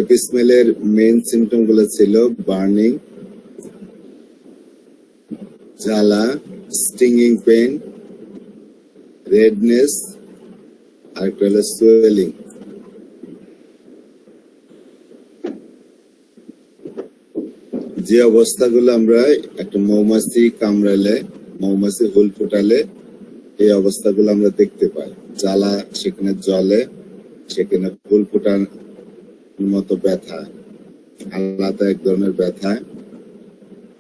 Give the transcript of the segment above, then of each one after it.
এপিসমেলের main symptom গুলো ছিল burning, জ্বালা, স্টিঙ্গিং পেইন, রেডনেস, আর একটা হলো সোয়েলিং। যে অবস্থাগুলো আমরা একটা মৌমাছি কামড়ালে, মৌমাছি হুল ফুটালে এই অবস্থাগুলো আমরা দেখতে পাই। জ্বালা, সেখানে জলে, সেখানে হুল ফুটার মতো ব্যথা, আলাদা এক ধরনের ব্যথা।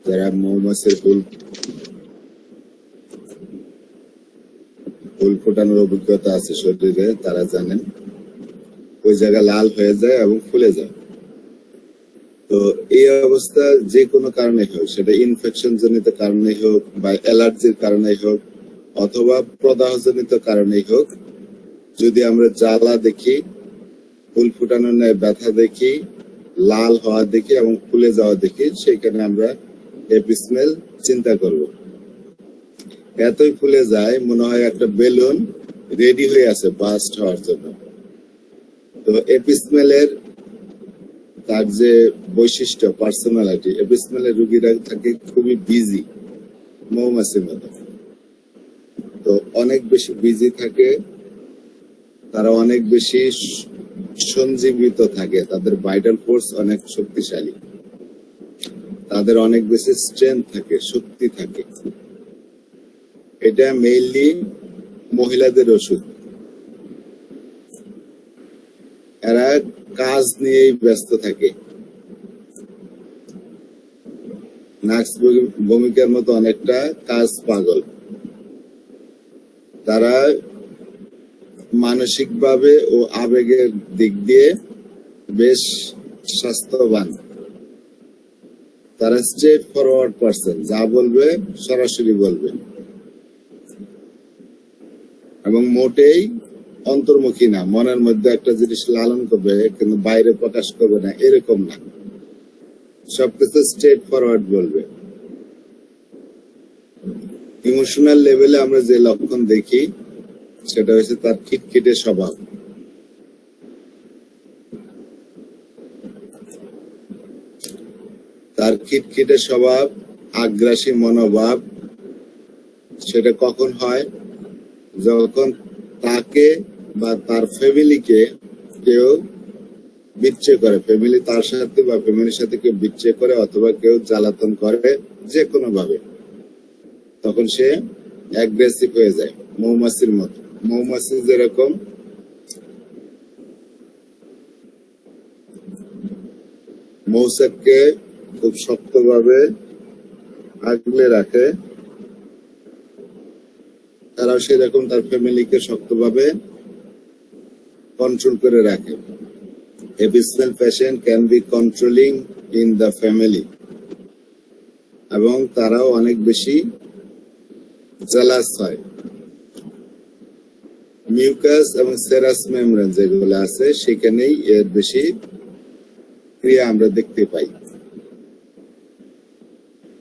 যারা মৌমাছির হুল ফোটানোর অভিজ্ঞতা আছে শরীরে, তারা জানেন ওই জায়গা লাল হয়ে যায় এবং ফুলে যায়। তো এই অবস্থা যে কোনো কারণে হোক, সেটা ইনফেকশন জনিত কারণে হোক বা অ্যালার্জির কারণে হোক অথবা প্রদাহজনিত কারণেই হোক, যদি আমরা জ্বালা দেখি, ফুল ফুটানোর ন্যায় ব্যথা দেখি, লাল হওয়া দেখি এবং ফুলে যাওয়া দেখি, সেখানে আমরা এপিসমেল চিন্তা করব। এতই ফুলে যায় মনে হয় একটা বেলুন রেডি হয়ে আছে বাস্ট হওয়ার জন্য। তো এপিসমেলের তার যে বৈশিষ্ট্য, পার্সোনালিটি, এপিসমেলের রোগীরা থাকে খুবই বিজি, মৌমাছির মতো। তো অনেক বেশি বিজি থাকে, তারা অনেক বেশি সঞ্জীবিত থাকে, তাদের ভাইটাল ফোর্স অনেক শক্তিশালী, তাদের অনেক বেশি স্ট্রেংথ থাকে, শক্তি থাকে। এটা মেইনলি মহিলাদের ওষুধ। এরা কাজ নিয়েই ব্যস্ত থাকে, নার্স ভূমিকার মতো অনেকটা কাজ পাগল। তারা মানসিকভাবে ও আবেগের দিক দিয়ে বেশ স্বাস্থ্যবান। তারা স্ট্রেট ফরওয়ার্ড পারসন, যা বলবে সরাসরি বলবে এবং মোটেই অন্তর্মুখী না, মনের মধ্যে একটা জিনিস লালন করবে কিন্তু বাইরে প্রকাশ করবে না, এরকম না, সবকিছু স্ট্রেট ফরওয়ার্ড বলবে। ইমোশনাল লেভেলে আমরা যে লক্ষণ দেখি সেটা হচ্ছে তার খিটখিটে স্বভাব। তার খিটখিটে স্বভাব, আগ্রাসী মনোভাব, সেটা কখন হয়? যখন তাকে বা তার ফ্যামিলিকে কেউ বিচ্ছেদ করে, ফ্যামিলি তার সাথে বা ফ্যামিলির সাথে কেউ বিচ্ছেদ করে অথবা কেউ জ্বালাতন করে যে কোনো ভাবে, তখন সে অ্যাগ্রেসিভ হয়ে যায় মৌমাছির মতো। মৌমাছি যেরকম মৌচাককে খুব শক্তভাবে আগলে রাখে, তারাও সেরকম তার ফ্যামিলিকে শক্তভাবে কন্ট্রোল করে রাখে। এপিসমেল patient can be controlling in the family, এবং তারাও অনেক বেশি জেলাস হয়। মিউকাস এবং সেরাস মেমব্রেন যেগুলো আছে সেখানেই এর বেশি ক্রিয়া আমরা দেখতে পাই।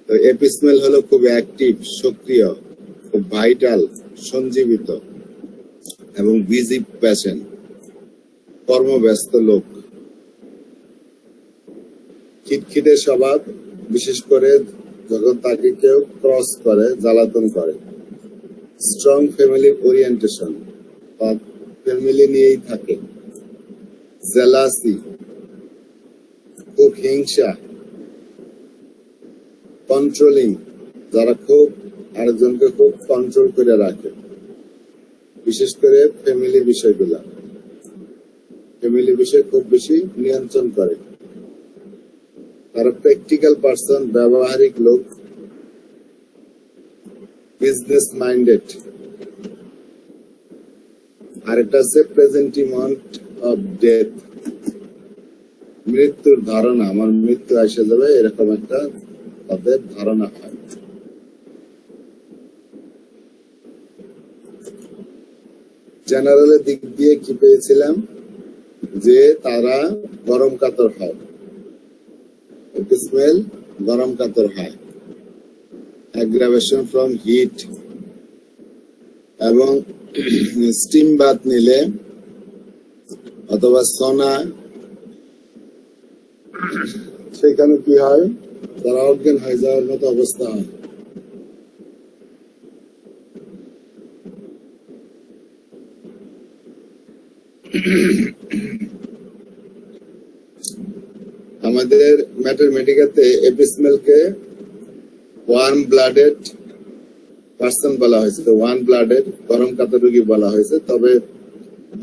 তো এপিসমেল হলো খুব অ্যাক্টিভ, সক্রিয়, খুব ভাইটাল, সঞ্জীবিত এবং বিজি পেশেন্ট, কর্মব্যস্ত লোক। খিটখিটে স্বভাব, বিশেষ করে যখন তাকে কেউ ক্রস করে, জ্বালাতন করে। স্ট্রং ফ্যামিলি ওরিয়েন্টেশন, ফ্যামিলি নিয়েই থাকে। জেলাসি, খুব হিংসা। কন্ট্রোলিং, যারা খুব আরেকজনকে খুব কন্ট্রোল করে রাখে, বিশেষ করে ফ্যামিলি বিষয়গুলা, ফ্যামিলি বিষয় খুব বেশি নিয়ন্ত্রণ করে। তারা প্র্যাকটিক্যাল পার্সন, ব্যবহারিক লোক, বিজনেস মাইন্ডেড। আর এটা হচ্ছে প্রেজেন্টিমেন্ট অফ ডেথ, মৃত্যুর ধারণা, আমার মৃত্যু আসে যাবে, এরকম একটা তাদের ধারণা হয়। জেনারেলের দিক দিয়ে কি পেয়েছিলাম, যে তারা গরম কাতর হয়, এপিসমেল গরম কাতর হয়, অ্যাগ্রাভেশন ফ্রম হিট, এবং স্টিম বাথ নিলে অথবা সোনা সেখানে কি হয়, তারা অজ্ঞান হয়ে যাওয়ার মতো অবস্থা হয়। আমাদের ম্যাথমেটিকাতে এপিসমেলকে ওয়ার্ম ব্লাডেড পার্সন বলা হয়েছে, ওয়ান ব্লাডেড গরম কাতা রোগী বলা হয়েছে। তবে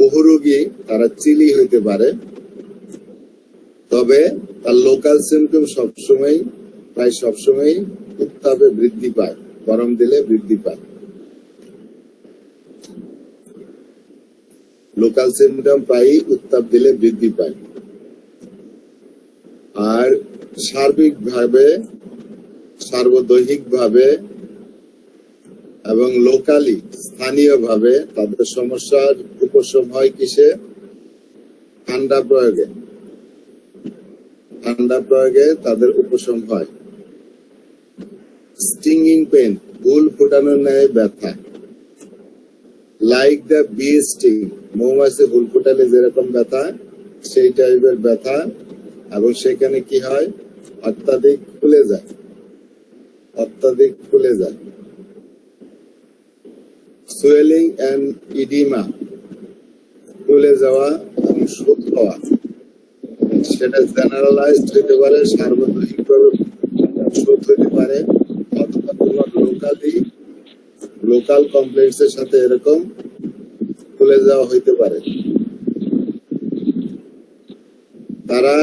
বহু রোগী তারা চিলি হইতে পারে, তবে তার লোকাল সিমটম সবসময় প্রায় সবসময় উত্তাপে বৃদ্ধি পায়, গরম দিলে বৃদ্ধি পায়। লোকাল সিমটম প্রায় উত্তাপ দিলে বৃদ্ধি পায়। আর সার্বিকভাবে, সার্বদৈহিকভাবে এবং লোকালি স্থানীয়ভাবে তাদের সমস্যার উপশম হয় কিসে? ঠান্ডা প্রয়োগে। ঠান্ডা প্রয়োগে তাদের উপশম হয়। স্টিংিং পেন, হুল ফোটানোর ন্যায় ব্যথা। লাইক দ্য বি স্টিং, মৌমাছি হুল ফোটালে যেরকম ব্যথা সেই টাইপের ব্যথা, এবং সেখানে কি হয়? অত্যাধিক ফুলে যায়, অত্যাধিক ফুলে যায়। সুয়েলিং এন্ড ইডিমা, ফুলে যাওয়া এবং শোধ হওয়া, সেটা জেনারেলাইজড হতে পারে, সার্বজনীনভাবে শোধ হতে পারে, অথবা কোনো লোকাল কমপ্লেক্স এর সাথে এরকম ফুলে যাওয়া হইতে পারে। তারা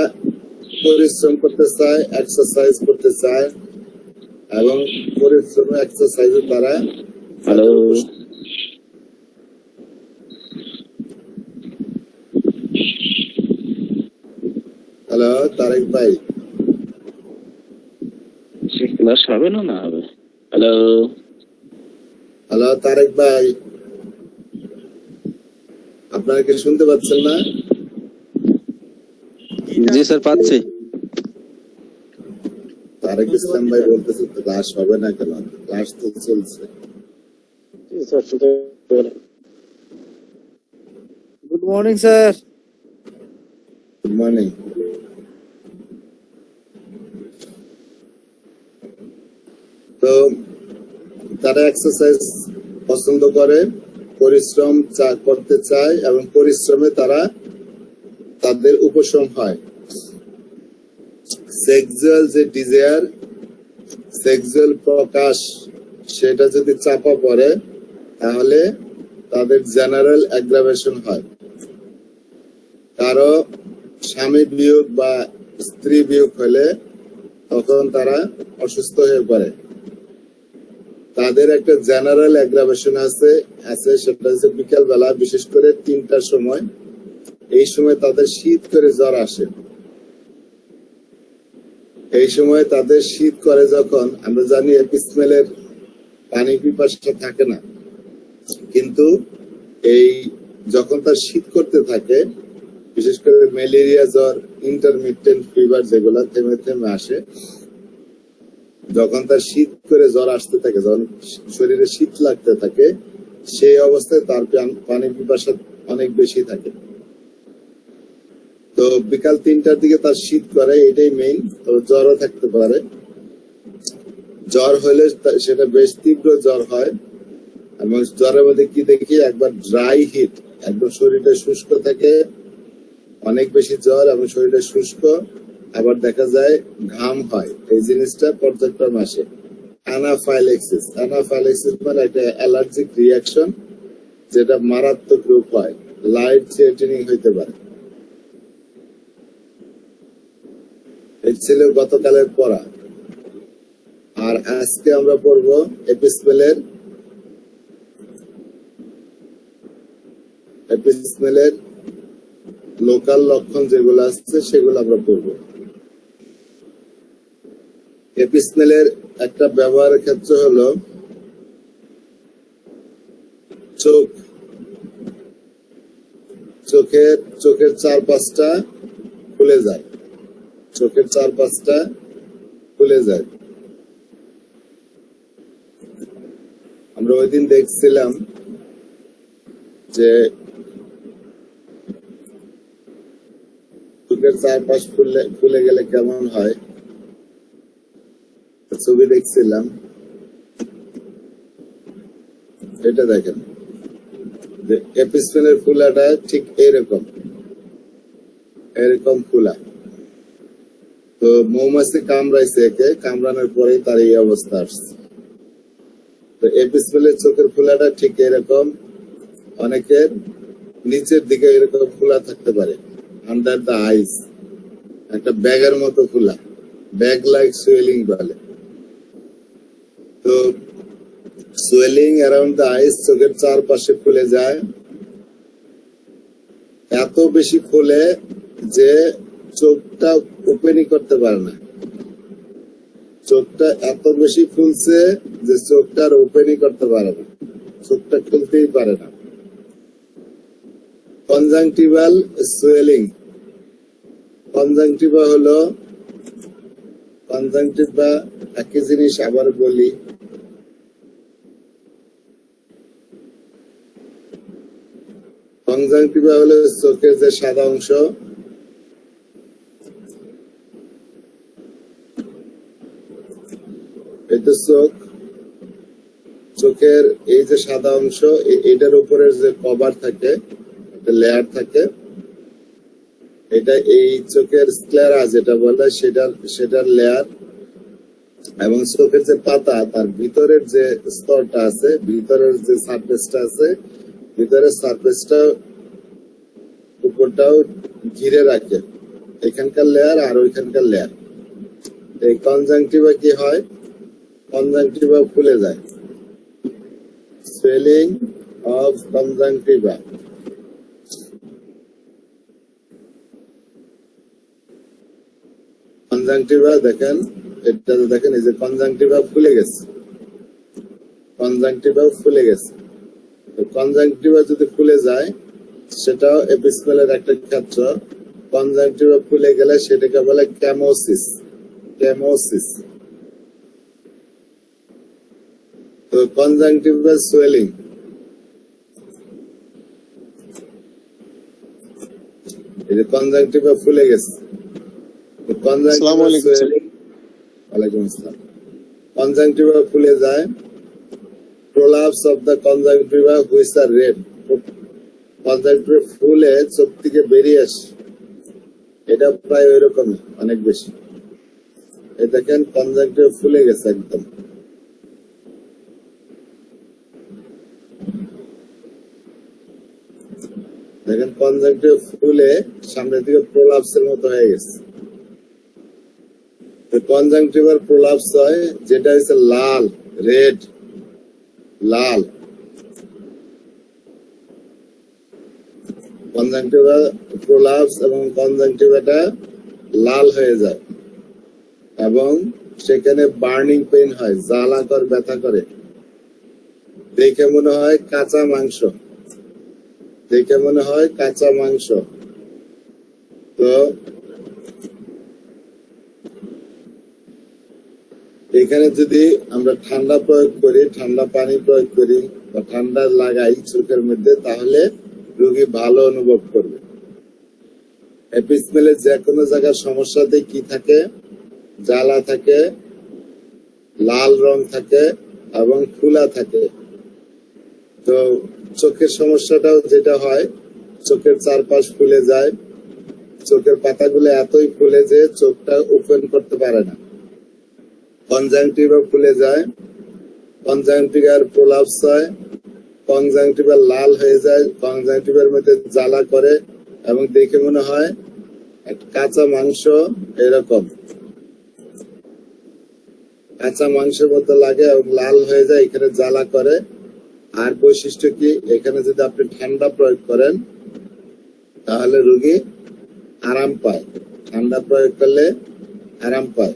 পরিশ্রম করতে চায়, এক্সারসাইজ করতে চায়, এবং পরিশ্রম এক্সারসাইজে তারা হ্যালো হ্যালো তারেক ভাই, ক্লাস হবে না না হবে? হ্যালো হ্যালো তারেক ভাই, আপনারা কি শুনতে পাচ্ছেন না? জি স্যার পাচ্ছি। তারেক ইসলাম ভাই বলতেছে ক্লাস হবে না কেন? ক্লাস তো চলছে। Good morning sir. Good morning. তো তারা এক্সারসাইজ পছন্দ করে, পরিশ্রম করতে চায়, এবং পরিশ্রমে তারা তাদের উপশম হয়। সেক্সুয়াল যে ডিজায়ার, সেক্সুয়াল প্রকাশ, সেটা যদি চাপা পড়ে তাহলে তাদের জেনারেল অ্যাগ্রাভেশন হয়। কারো স্বামী বিয়োগ বা স্ত্রী বিয়োগ হলে তখন তারা অসুস্থ হয়ে পড়ে। তাদের একটা জেনারেল অ্যাগ্রাভেশন আছে, সেটা হচ্ছে বিকেল বেলা, বিশেষ করে 3টার সময়। এই সময় তাদের শীত করে জ্বর আসে। এই সময় তাদের শীত করে যখন, আমরা জানি এপিসমেলের পানি পিপাসা থাকে না, কিন্তু এই যখন তার শীত করতে থাকে, বিশেষ করে ম্যালেরিয়া জ্বর, ইন্টারমিটেন্ট ফিভার যেগুলা থেমে থেমে আসে, যখন তার শীত করে জ্বর আসতে থাকে, যখন শরীরে শীত লাগতে থাকে, সেই অবস্থায় তার পানি পিপাসা অনেক বেশি থাকে। তো বিকাল 3টার দিকে তার শীত করে, এটাই মেইন। তবে জ্বরও থাকতে পারে। জ্বর হলে সেটা বেশ তীব্র জ্বর হয়, এবং জ্বরের মধ্যে কি দেখি, একবার ড্রাই হিট, একদম শরীরটা শুষ্ক থাকে, অনেক বেশি জ্বর এবং শরীরটা শুষ্ক, আবার দেখা যায় ঘাম হয়। এই জিনিসটা পর্যায়ক্রমে আসে। অ্যানাফাইলেক্সিস, অ্যানাফাইলেক্সিস মানে একটা অ্যালার্জিক রিয়াকশন, যেটা মারাত্মক রূপ হয়, লাইফ থ্রেটেনিং হইতে পারে। এই ছিল গতকালের পড়া। আর আজকে আমরা পড়বো এপিসমেলের লোকাল লক্ষণ যেগুলো আছে সেগুলো আমরা পড়বো। এপিসমেলের একটা ব্যবহারের ক্ষেত্র হলো চোখ, চোখের 4-5টা খুলে যায়, চোখের 4-5টা খুলে যায়। আমরা ওই দিন দেখছিলাম যে চোখের 4-5 খুলে গেলে কেমন হয়। ছবি দেখছিলাম, এটা দেখেন যে এপিস্পেলের ফুলাটা ঠিক এরকম এরকম ফুলা। তো মৌমাছি কামড়াইছে, একে কামড়ানোর পরেই তার এই অবস্থা আসছে। তো এপিস্পেলের চোখের ফুলাটা ঠিক এরকম, অনেকের নিচের দিকে এরকম ফুলা থাকতে পারে, আন্ডার দ্য আইস, একটা ব্যাগের মতো ফুলা, ব্যাগ লাইক সুয়েলিং বলে। তো সুয়েলিং অ্যারাউন্ড দ্য আইস, চোখের চারপাশে ফুলে যায়, এত বেশি ফুলে যে চোখটা ওপেনই করতে পারে না। চোখটা এত বেশি ফুলছে যে চোখটা আর ওপেনই করতে পারে না, চোখটা খুলতেই পারে না। Conjunctival swelling. কনজাংটিভা হলো, কনজাংটিভা একই জিনিস আবার বলি, কনজাংটিভা হলো চোখের যে সাদা অংশ, এটা চোখ, চোখের এই যে সাদা অংশ, এটার উপরের যে কভার থাকে, একটা লেয়ার থাকে, এটা এই চোখের স্ক্লেরা যেটা বলে সেটার লেয়ার, এবং চোখের যে পাতা তার ভিতরের যে স্তরটা আছে, ভিতরের যে সারফেসটা আছে, ভিতরের সারফেসটা উপরটাও ঘিরে রাখে, এখানকার লেয়ার আর ওইখানকার লেয়ার। এই কনজাংটিভা কি হয়? কনজাংটিভা ফুলে যায়, swelling of conjunctiva। কনজাংটিভা দেখেন, এটা দেখেন, এই যে কনজাংটিভা ফুলে গেছে, কনজাংটিভা ফুলে গেছে। তো কনজাংটিভা যদি ফুলে যায়, সেটাও এপিস্পেলের একটা ক্ষেত্র। কনজাংটিভা ফুলে গেলে সেটাকে বলে ক্যামোসিস। ক্যামোসিস। তো কনজাংটিভাল সুয়েলিং, এই যে কনজাংটিভা ফুলে গেছে, কনজাংটিভাল সুয়েলিং, ওয়ালাইকুম আসসালাম, কনজাংটিভা ফুলে যায়, prolapse of the conjunctiva which are red, conjunctiva ফুলে চোখ থেকে বেরিয়ে আসে, এটা প্রায় ওই রকমই, অনেক বেশি। এই দেখেন কনজাংটিভা ফুলে গেছে একদম। দেখেন কনজাংটিভা ফুলে সামনের দিকে প্রোলাপসের মতো হয়ে গেছে। কনজাংটিভার প্রোলাপস হয় যেটা হচ্ছে লাল, রেড, লাল। কনজাংটিভা প্রোলাপস এবং কনজাংটিভাটা লাল হয়ে যায়, এবং সেখানে বার্নিং পেইন হয়, জ্বালাকর ব্যথা করে, দেখে মনে হয় কাঁচা মাংস, দেখে মনে হয় কাঁচা মাংস। তো এখানে যদি আমরা ঠান্ডা প্রয়োগ করি, ঠান্ডা পানি প্রয়োগ করি বা ঠান্ডা লাগাই চোখের মধ্যে, তাহলে রোগী ভালো অনুভব করবে। এপিস্পেলের যে কোনো জায়গার সমস্যাতে কি থাকে? জ্বালা থাকে, লাল রং থাকে এবং ফুলা থাকে। তো চোখের সমস্যাটাও যেটা হয়, চোখের চারপাশ ফুলে যায়, চোখের পাতাগুলো এতই ফুলে যে চোখটা ওপেন করতে পারে না। কনজাংটিভা ফুলে যায়, কনজাংটিভার প্রোলাপস হয়, কনজাংটিভা লাল হয়ে যায়, কনজাংটিভার মধ্যে জ্বালা করে এবং দেখে মনে হয় একটা কাঁচা মাংস, এরকম কাঁচা মাংসের মতো লাগে এবং লাল হয়ে যায়, এখানে জ্বালা করে। আর বৈশিষ্ট্য কি? এখানে যদি আপনি ঠান্ডা প্রয়োগ করেন তাহলে রোগী আরাম পায়, ঠান্ডা প্রয়োগ করলে আরাম পায়।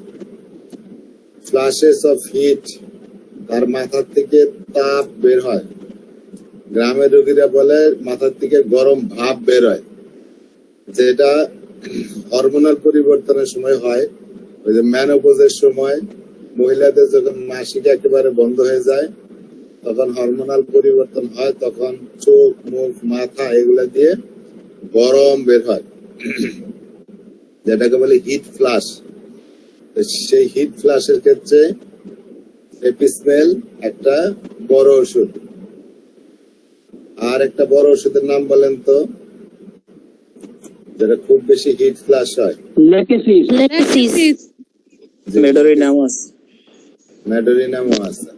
ফ্ল্যাশেস অফ হিট, তার মাথার থেকে তাপ বের হয়, গ্রামের রোগীরা বলে মাথার থেকে গরম ভাব বের হয়, যেটা হরমোনাল পরিবর্তনের সময় হয়। ওই যে মেনোপজের সময় মহিলাদের যখন মাসিক একেবারে বন্ধ হয়ে যায়, তখন হরমোনাল পরিবর্তন হয়, তখন চোখ, মুখ, মাথা এগুলা দিয়ে গরম বের হয়, যেটাকে বলে হিট ফ্লাশ। সেই হিট ফ্লাশের ক্ষেত্রে এপিসমেল একটা বড় ওষুধ। আর একটা বড় ওষুধের নাম বলেন তো, যেটা খুব বেশি হিট ফ্লাশ হয়। Lachesis Lexis. মেডোরিনামাস ম্যাডোরিনামও আছে।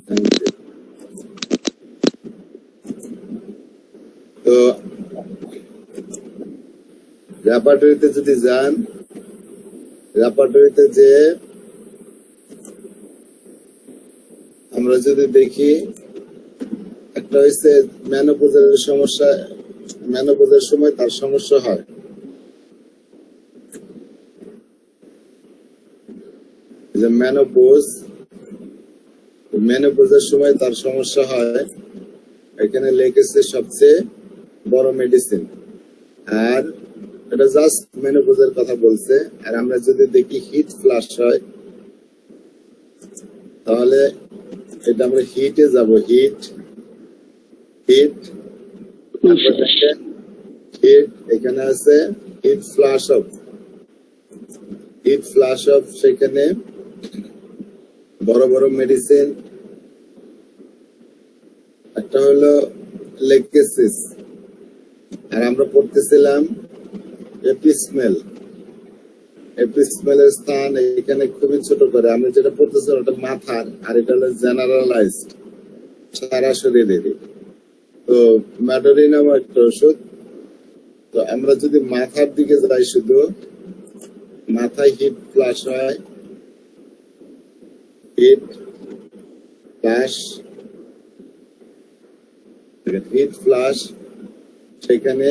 Thank you. তো রেপার্টরিতে যদি যান, রেপার্টরিতে যে আমরা যদি দেখি, একটা হচ্ছে মেনোপজের সমস্যা, মেনোপজের সময় তার সমস্যা হয়। যে মেনোপজের সময় তার সমস্যা হয়, এখানে লেগেছে সবচেয়ে বড় মেডিসিন। আর এটা জাস্ট মেনোপজের কথা বলছে। আর আমরা যদি দেখি হিট ফ্লাশ হয়, তাহলে এটা আমরা হিটে যাব। হিট হিট হিট এখানে আছে heat flush of. Heat flush of, সেখানে বড় বড় মেডিসিন। একটা হলো লেকেসিস, আর আমরা পড়তেছিলাম এপিসমেল। এপিসমেলের স্থান এখানে খুবই ছোট করে। আমি যেটা পড়তেছিলাম ওটা মাথার, আর এটা হলো জেনারেলাইজড, সারা শরীরের। তো ম্যাডোরিনাম একটা ওষুধ। তো আমরা যদি মাথার দিকে যাই, শুধু মাথায় হিট ফ্লাশ হয়, হিট ফ্লাশ, হিট ফ্লাশ, সেখানে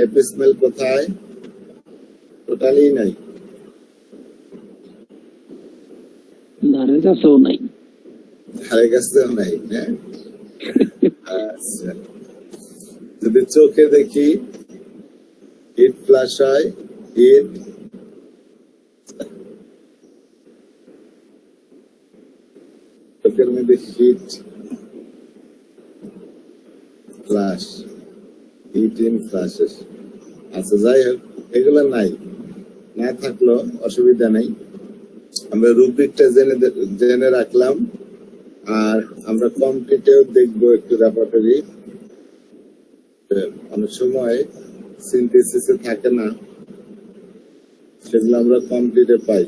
এপিসমেল কোথায়? টোটালি নাই, ধারের কাছেও নাই। ধারে কাছেও নাই। হ্যাঁ, আচ্ছা। যদি চোখে দেখি, হিট ফ্লাশ হয়, হিট চোখের মধ্যে heat flush, heat in flushes. আচ্ছা, যাই হোক, এগুলো নাই, না থাকলেও অসুবিধা নেই। আমরা রুব্রিকটা জেনে রাখলাম। আর আমরা কমপ্লিটেও দেখবো একটু রেপার্টরি। অনেক সময় সিনথেসিসে থাকে না, সেগুলো আমরা কমপ্লিটে পাই।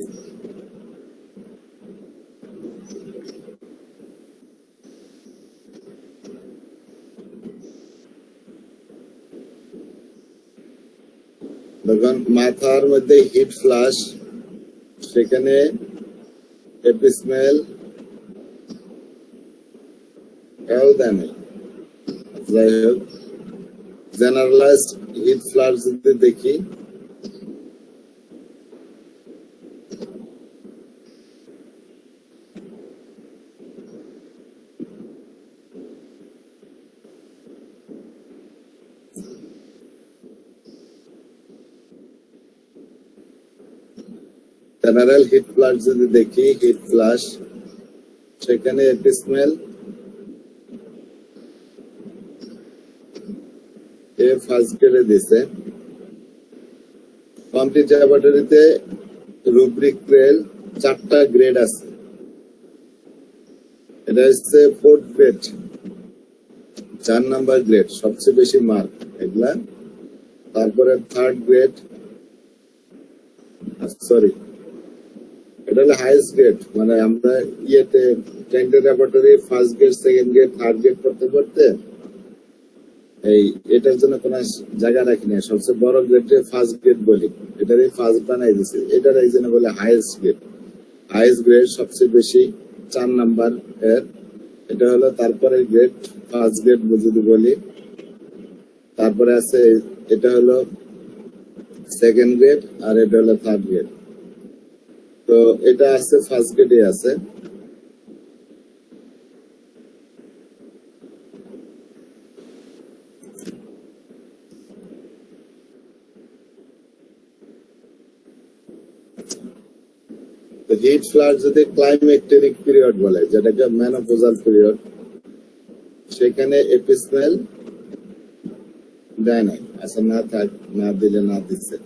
দেখুন, মাথার মধ্যে হিট ফ্লাশ, সেখানে এপিসমেল এও দেয় নাই। যাই হোক, জেনারেলাইজড হিট ফ্লাশ যদি দেখি, জেনারেল হিট ফ্লাশ যদি দেখি, হিট ফ্লাশ, সেখানে এপিসমেল এ ফার্স্ট গ্রেডে দিছে। কমপ্লিট ল্যাবরেটরিতে রুব্রিক এর 4টা গ্রেড আছে। এটা হচ্ছে 4th গ্রেড, 4 নাম্বার গ্রেড, সবচেয়ে বেশি মার্ক এগুলা। তারপরে 3rd গ্রেড, সরি, এটা হলো হাইয়েস্ট গ্রেড। মানে আমরা ইয়েতে tender laboratory first grade, second grade, third grade করতে করতে এই এটার জন্য কোন জায়গা রাখি না, সবচেয়ে বড় গ্রেডে ফার্স্ট গ্রেড বলি। এটারই ফার্স্ট বানাই দিছে, এটার এই জন্য বলে হাইয়েস্ট গ্রেড। হাইয়েস্ট গ্রেড সবচেয়ে বেশি, 4 নাম্বার এর। এটা হলো তারপরে গ্রেড, ফার্স্ট গ্রেড যদি বলি। তারপরে আছে, এটা হলো সেকেন্ড গ্রেড, আর এটা হলো থার্ড গ্রেড। তো এটা আছে ফার্স্ট গ্রেডে আছে। হিট ফ্লাশ যদি ক্লাইমেক্টেরিক পিরিয়ড বলে, যেটাকে মেনোপজাল পিরিয়ড, সেখানে এপিসমেল দেয় নাই। আচ্ছা, না থাক, না দিলে না দিচ্ছে,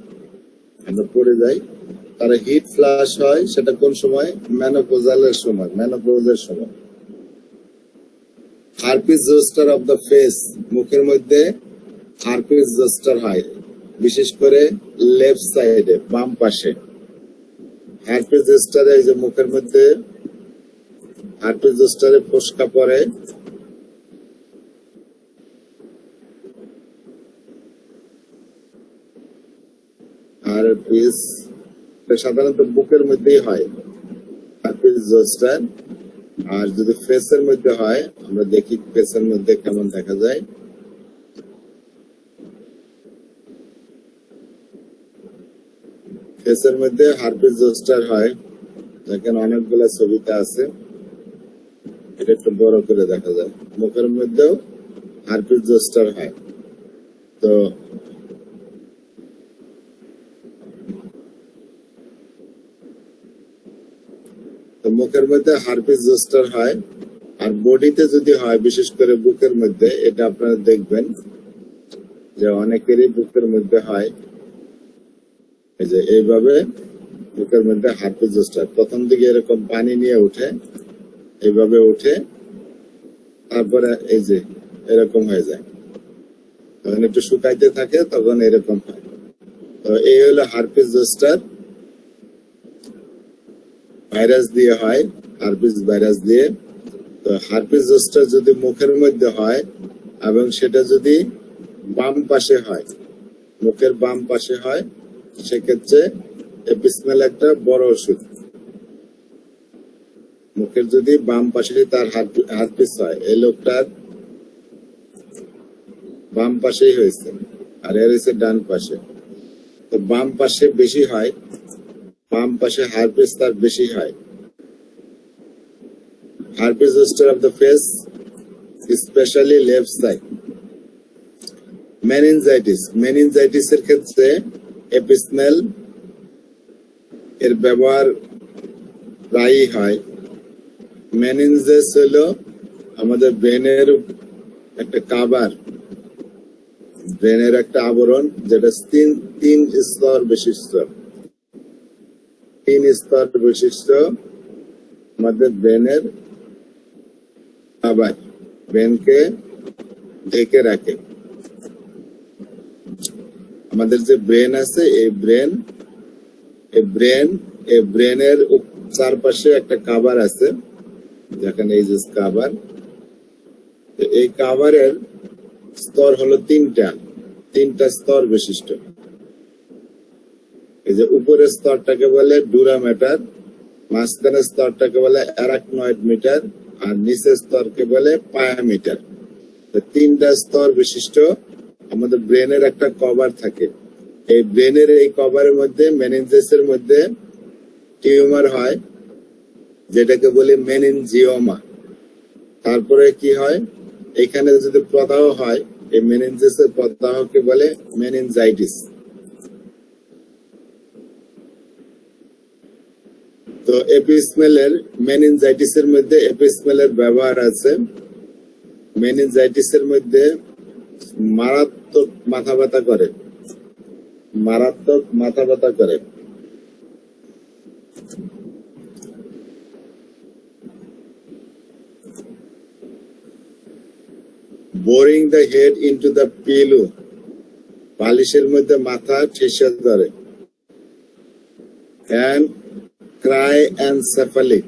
আমরা পড়ে যাই। তার হিট ফ্লাশ হয় সেটা কোন সময়? মেনোপজালের সময়, মেনোপজের সময়। Herpes zoster of the face, মুখের মধ্যে হারপিস জোস্টার হয় বিশেষ করে লেফট সাইডে, বাম পাশে। হারপিস জোস্টারে এই যে মুখের মধ্যে হারপিস জোস্টারে ফোস্কা পড়ে, হারপিস সাধারণত বুকের মধ্যেই হয় হারপিস জোস্টার। আর যদি ফেসের মধ্যে হয়, আমরা দেখি ফেসের মধ্যে কেমন দেখা যায়। ফেসের মধ্যে হারপিস জোস্টার হয়, দেখেন অনেকগুলা ছবিতে আছে, এটা একটু বড় করে দেখা যায়। মুখের মধ্যেও হারপিস জোস্টার হয়। তো মুখের মধ্যে হারপিস জোস্টার হয়। আর বডিতে যদি হয়, বিশেষ করে বুকের মধ্যে, এটা আপনারা দেখবেন যে অনেকেরই বুকের মধ্যে হয়। এই যে এইভাবে বুকের মধ্যে হারপিস জোস্টার প্রথম দিকে এরকম পানি নিয়ে উঠে, এইভাবে উঠে, তারপরে এই যে এরকম হয়ে যায়। তখন একটু শুকাইতে থাকে, তখন এরকম হয়। তো এই হলো হারপিস জোস্টার, ভাইরাস দিয়ে হয়, হারপিস ভাইরাস দিয়ে। তো হারপিস জোস্টার যদি মুখের মধ্যে হয় এবং সেটা যদি বাম পাশে হয়, মুখের বাম পাশে হয়, সেক্ষেত্রে এপিসমেল একটা বড় ওষুধ। মুখের যদি বাম পাশে তার হারপিস হয়, এই লোকটার বাম পাশেই হয়েছে, আর এর হয়েছে ডান পাশে। তো বাম পাশে বেশি হয়, বাম পাশে হারপিস তার বেশি হয়। Herpes zoster of the face, specially left side. Meningitis, মেনিনজাইটিসের ক্ষেত্রে এপিসমেল এর ব্যবহার প্রায়ই হয়। মেনিনজাস হলো আমাদের ব্রেনের একটা কাভার, ব্রেনের একটা আবরণ, যেটা তিন স্তর বিশিষ্ট, আমাদের ব্রেনের কাভার, ব্রেনকে ঢেকে রাখে। আমাদের যে ব্রেন আছে, এই ব্রেনের চারপাশে একটা কাভার আছে, যেখানে এই যে কাভার, এই কাভারের স্তর হলো তিনটা স্তর বিশিষ্ট। এই যে উপরের স্তরটাকে বলে ডুরা ম্যাটার, মাঝখানের স্তরটাকে বলে অ্যারাকনয়েড মিটার, আর নিচের স্তরকে বলে পায়ামিটার। তিনটা স্তর বিশিষ্ট আমাদের ব্রেনের একটা কভার থাকে। এই ব্রেনের এই কভারের মধ্যে মেনিনজাসের মধ্যে টিউমার হয়, যেটাকে বলি মেনিনজিওমা। তারপরে কি হয়, এখানে যদি প্রদাহ হয়, এই মেনিনজাসের প্রদাহকে বলে মেনিনজাইটিস। তো এপিসমেলের, মেনিনজাইটিসের মধ্যে এপিসমেলের ব্যবহার আছে। মেনিনজাইটিসের মধ্যে মারাত্মক মাথা ব্যথা করে, boring the head into the pillow, বালিশের মধ্যে মাথা ঠেসে ধরে। অ্যান্ড ক্রাই এনসেফালিক,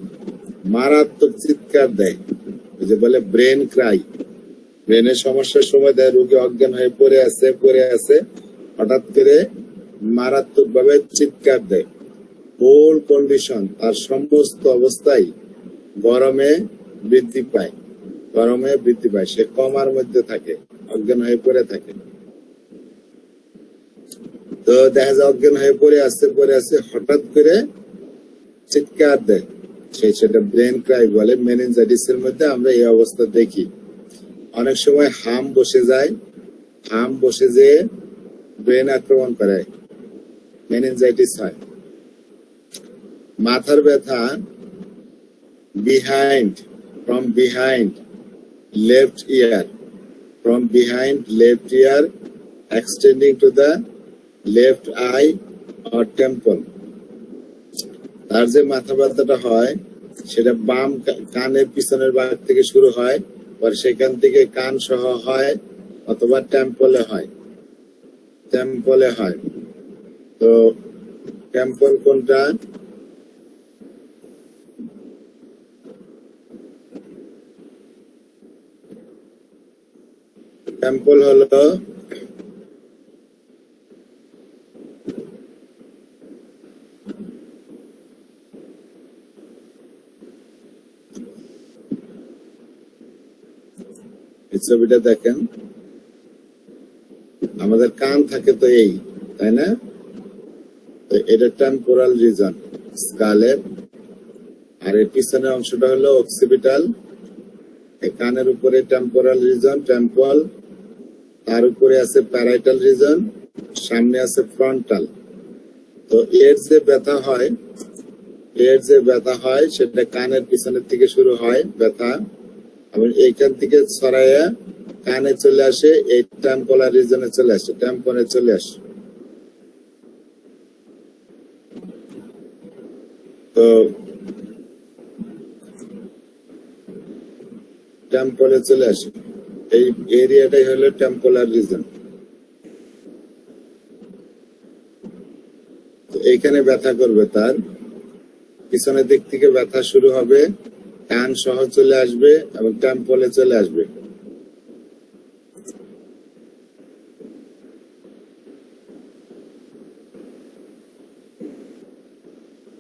মারাত্মক চিৎকার দেয়, যে বলে ব্রেন ক্রাই। ব্রেনের সমস্যার সময় দেয়, রোগী অজ্ঞান হয়ে পড়ে আছে, হঠাৎ করে মারাত্মক ভাবে চিৎকার দেয়। হোল কন্ডিশন, তার সমস্ত অবস্থায় গরমে বৃদ্ধি পায়, সে কমার মধ্যে থাকে, অজ্ঞান হয়ে পড়ে থাকে। তো দেখা যায় অজ্ঞান হয়ে পড়ে আছে, হঠাৎ করে চিৎকার দেয়, সেটা ব্রেন ক্রাই বলে। মেনিনজাইটিসের মধ্যে আমরা এই অবস্থা দেখি। অনেক সময় হাম বসে যেয়ে ব্রেন আক্রমণ করে, মেনিনজাইটিস হয়। মাথার ব্যথা from behind left ear extending to the left eye or temple, তার যে মাথা ব্যথাটা হয় সেটা বাম কানের পিছনের ভাগ থেকে শুরু হয়, পরে সেখান থেকে কান সহ হয় অথবা টেম্পলে হয়। তো টেম্পল কোনটা? টেম্পল হলো এই ছবিটা দেখেন, আমাদের কান থাকে তো এই, তাই না? তো এটা টেম্পোরাল রিজন স্কালের, আর এর পিছনের অংশটা হলো অক্সিপিটাল। এই কানের উপরে টেম্পোরাল রিজন টেম্পল, তার উপরে আছে প্যারাইটাল রিজন, সামনে আছে ফ্রন্টাল। তো এর যে ব্যথা হয় সেটা কানের পিছনের থেকে শুরু হয় ব্যথা, এবং এইখান থেকে ছড়াইয়া কানে চলে আসে, এই টেম্পোরাল রিজনে চলে আসে, টেম্পনে চলে আসে। তো টেম্পলে চলে আসে, এই এরিয়াটাই হলো টেম্পোরাল রিজন। তো এইখানে ব্যথা করবে, তার পিছনের দিক থেকে ব্যথা শুরু হবে, কান সহ চলে আসবে এবং টেম্পলে চলে আসবে।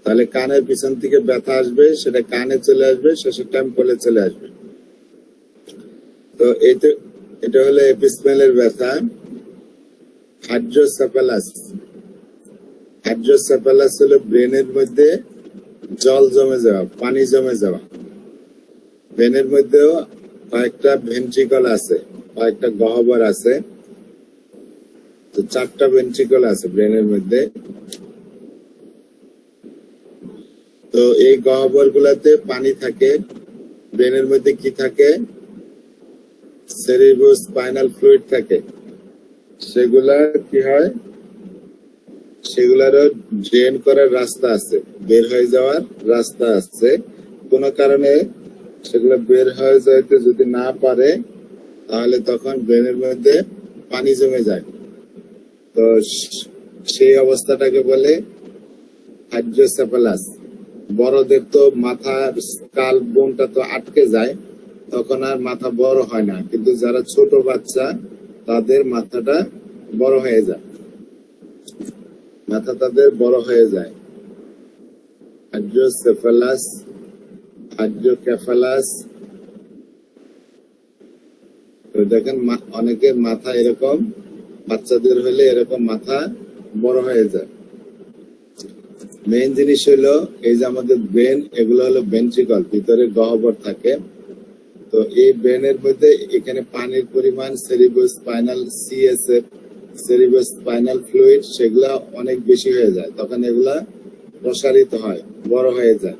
তাহলে কানের পিছন থেকে ব্যথা আসবে, সেটা কানে চলে আসবে, শেষে টেম্পলে চলে আসবে। তো এটা হলো এপিস্মেলের ব্যথা। হাইড্রোসেফালাস হলো ব্রেনের মধ্যে জল জমে যাওয়া, পানি জমে যাওয়া। ব্রেনের মধ্যেও কয়েকটা ভেন্ট্রিকল আছে, কয়েকটা গহ্বর আছে। তো 4টা ভেন্ট্রিকল আছে ব্রেনের মধ্যে। তো এই গহ্বর গুলাতে পানি থাকে। ব্রেনের মধ্যে কি থাকে? সেরিব্রোস্পাইনাল ফ্লুইড থাকে। সেগুলা কি হয়? সেগুলারও ড্রেন করার রাস্তা আছে, বের হয়ে যাওয়ার রাস্তা আছে। কোন কারণে সেগুলো বের হয়ে যাইতে যদি না পারে, তাহলে তখন ব্রেনের মধ্যে পানি জমে যায়। তো সেই অবস্থাটাকে বলে হাইড্রোসেফালাস। বড়দের তো মাথার স্কাল বোনটা তো আটকে যায়, তখন আর মাথা বড় হয় না, কিন্তু যারা ছোট বাচ্চা তাদের মাথাটা বড় হয়ে যায়, মাথা তাদের বড় হয়ে যায়। Hydrocephalus, hydrocephalus. দেখেন অনেকের মাথা এরকম, বাচ্চাদের হলে এরকম মাথা বড় হয়ে যায়। মেইন জিনিস হলো এই যে আমাদের ব্রেন, এগুলো হলো ভেন্ট্রিকল, ভিতরে গহ্বর থাকে। তো এই ব্রেনের মধ্যে এখানে পানির পরিমাণ, সেরিব্রোস্পাইনাল সিএসএফ, সেরিব্রোস্পাইনাল ফ্লুইড, সেগুলা অনেক বেশি হয়ে যায়। তখন এগুলা প্রসারিত হয়, বড় হয়ে যায়।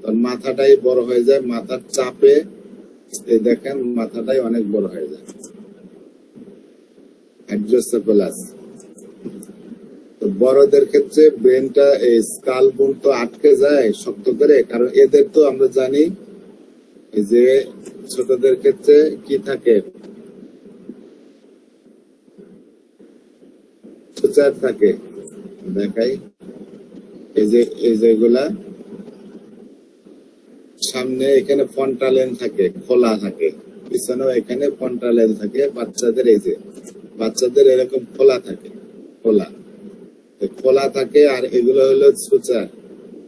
তখন মাথাটাই বড় হয়ে যায়, মাথার চাপে দেখেন মাথাটাই অনেক বড় হয়ে যায়। হাইড্রোসেফালাস। তো বড়দের ক্ষেত্রে ব্রেনটা এই স্কাল বোন তো আটকে যায় শক্ত করে, কারণ এদের তো আমরা জানি যে ছোটদের ক্ষেত্রে কি থাকে, সুচার থাকে। দেখাই, এই যেগুলা সামনে এখানে ফন্টালেন থাকে, খোলা থাকে, পিছনেও এখানে ফন্টালেন থাকে। বাচ্চাদের এই যে বাচ্চাদের এরকম খোলা থাকে, খোলা থাকে, আর এগুলো হলো সুচার।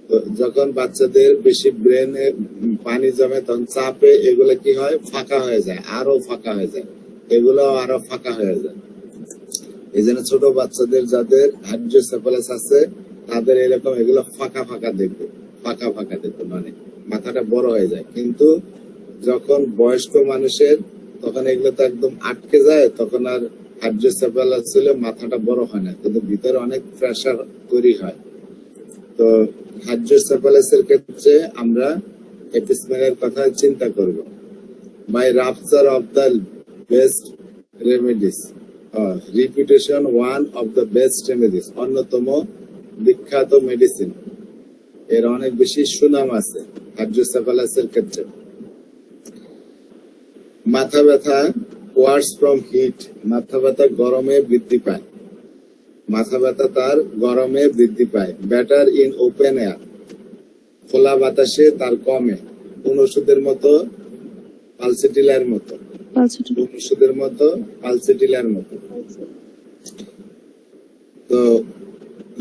তো যখন বাচ্চাদের বেশি ব্রেনে পানি জমে, তখন চাপে এগুলো কি হয়? ফাঁকা হয়ে যায়, আরো ফাঁকা হয়ে যায়, এগুলো আরো ফাঁকা হয়ে যায়। এই জন্য ছোট বাচ্চাদের যাদের হাইড্রোসেফালাস আছে, তাদের এরকম এগুলো ফাঁকা ফাঁকা দেখবে, মানে মাথাটা বড় হয়ে যায়। কিন্তু যখন বয়স্ক মানুষের, তখন এগুলো তো একদম আটকে যায়, তখন আর হাইড্রোসেফালাস ছিল, মাথাটা বড় হয় না, কিন্তু ভিতরে অনেক প্রেসার তৈরি হয়। তো হাইড্রোসেফালাসের ক্ষেত্রে আমরা এপিসমেলের কথা চিন্তা করব। By rupture of the best remedies, repetition one of the best remedies, অন্যতম বিখ্যাত মেডিসিন। এর অনেক বেশি সুনাম আছে হাইড্রোসেফালাসের ক্ষেত্রে। মাথা ব্যথা ওয়ার্স ফ্রম হিট, মাথা ব্যথা গরমে বৃদ্ধি পায়, মাথা ব্যথা তার গরমে বৃদ্ধি পায়। বেটার ইন ওপেন এয়ার, খোলা বাতাসে তার কমে। কোন ওষুধের মতো? পালসিটিলার মতো, কোন ওষুধের মতো? পালসিটিলার মতো। তো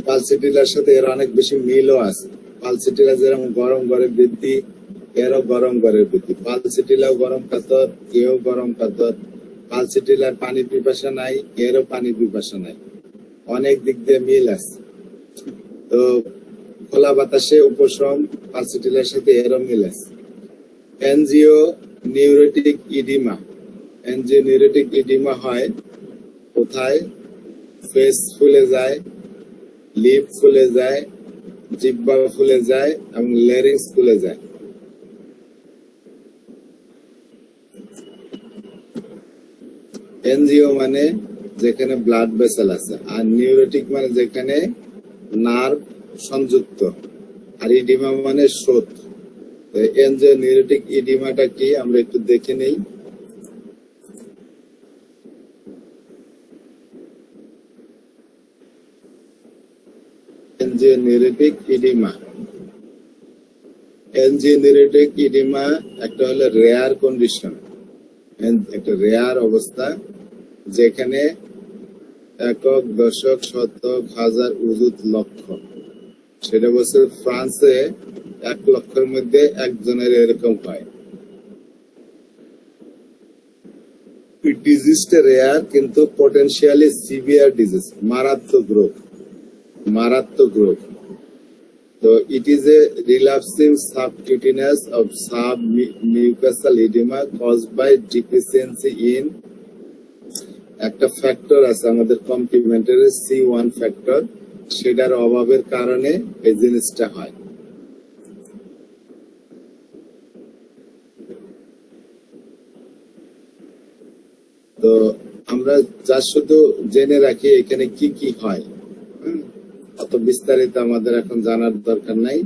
পালসিটিলার সাথে এর অনেক বেশি মিলও আছে। পালসিটিলা যেরকম গরম করে বৃদ্ধি, এরও গরম করে বৃদ্ধি। পালসিটিলাও গরম কাতর, এও গরম কাতর। পালসিটিলার পানি পিপাসা নাই, এরও পানি পিপাসা নাই, অনেক দিক দিয়ে মিল আছে। তো খোলা বাতাসে উপশম, পালসিটিলার সাথে এরও মিল আছে। Angio neurotic oedema, angio neurotic oedema হয় কোথায়? ফেস ফুলে যায়, লিপ ফুলে যায়, জিহ্বা ফুলে যায় এবং ল্যারিংস ফুলে যায়। এনজিও মানে যেখানে ব্লাড ভেসেল আছে, আর নিউরোটিক মানে যেখানে নার্ভ সংযুক্ত, আর ইডিমা মানে স্রোত। এনজিও নিউরোটিক ইডিমাটা কি আমরা একটু দেখে নেই। এনজিওনিউরেটিক ইডিমা, এনজিওনিউরেটিক ইডিমা একটা হলো রেয়ার কন্ডিশন, একটা রেয়ার অবস্থা যেখানে একক, দশক, শতক, হাজার, অযুত, লক্ষ। সেটা বলছে ফ্রান্সে 1 লক্ষের মধ্যে একজনের এরকম হয়। ডিজিজটা রেয়ার কিন্তু পটেনশিয়ালি সিভিয়ার ডিজিজ, মারাত্মক রোগ, মারাত্মক রোগ। তো it is a relapsing subcutaneous of submucosal oedema caused by deficiency in, একটা ফ্যাক্টর আছে আমাদের কমপ্লিমেন্টারি C1 ফ্যাক্টর, সেটার অভাবের কারণে এই জিনিসটা হয়। তো আমরা যা শুধু জেনে রাখি এখানে কি কি হয়, অত বিস্তারিত আমাদের এখন জানার দরকার নাই।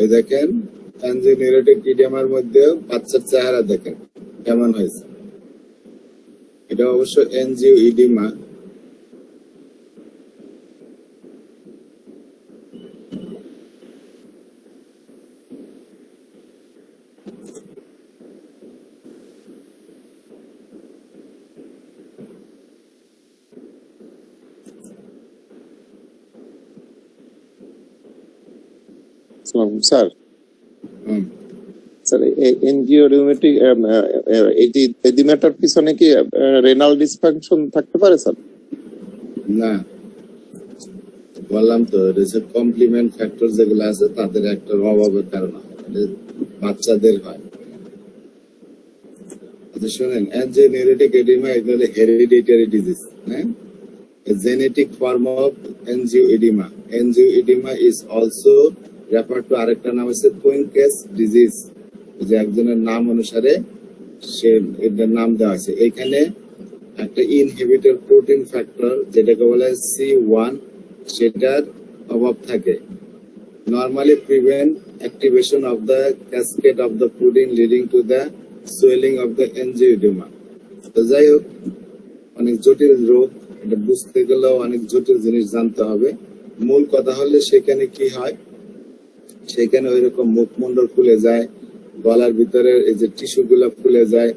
এই দেখেন এনজিওনিউরেটিক ইডিমার মধ্যে বাচ্চার চেহারা দেখেন কেমন হয়েছে। এটা অবশ্য এনজিও ইডিমা। স্যার হুম। স্যার এনজিও রিউমেটিক এডিমাটার পিছনে কি রেনাল ডিসফাংশন থাকতে পারে স্যার? না, বললাম তো কমপ্লিমেন্ট ফ্যাক্টর যেগুলো আছে তাদের একটা অভাবের কারণে হয়, বাচ্চাদের হয়। আচ্ছা শুনেন, এনজিওনিউরেটিক এডিমা এগুলো হেরিডিটারি ডিজিজ, হ্যাঁ, a genetic form of angioedema. Angioedema is also referred to আরেকটা নাম আছে কুইনকেস ডিজিজ, যে একজনের নাম অনুসারে সে এটার নাম দেওয়া আছে। এখানে একটা ইনহিবিটর প্রোটিন ফ্যাক্টর যেটাকে বলে C1, সেটার অভাব থাকে। Normally prevent activation of the cascade of the protein leading to the swelling of the angioedema. তো যাই হোক, অনেক জটিল রোগ, এটা বুঝতে গেলেও অনেক জটিল জিনিস জানতে হবে। মূল কথা হলে সেখানে কি হয়, সেখানে ওই রকম মুখমণ্ডল ফুলে যায়, গলার ভিতরে এই যে টিস্যু গুলা ফুলে যায়,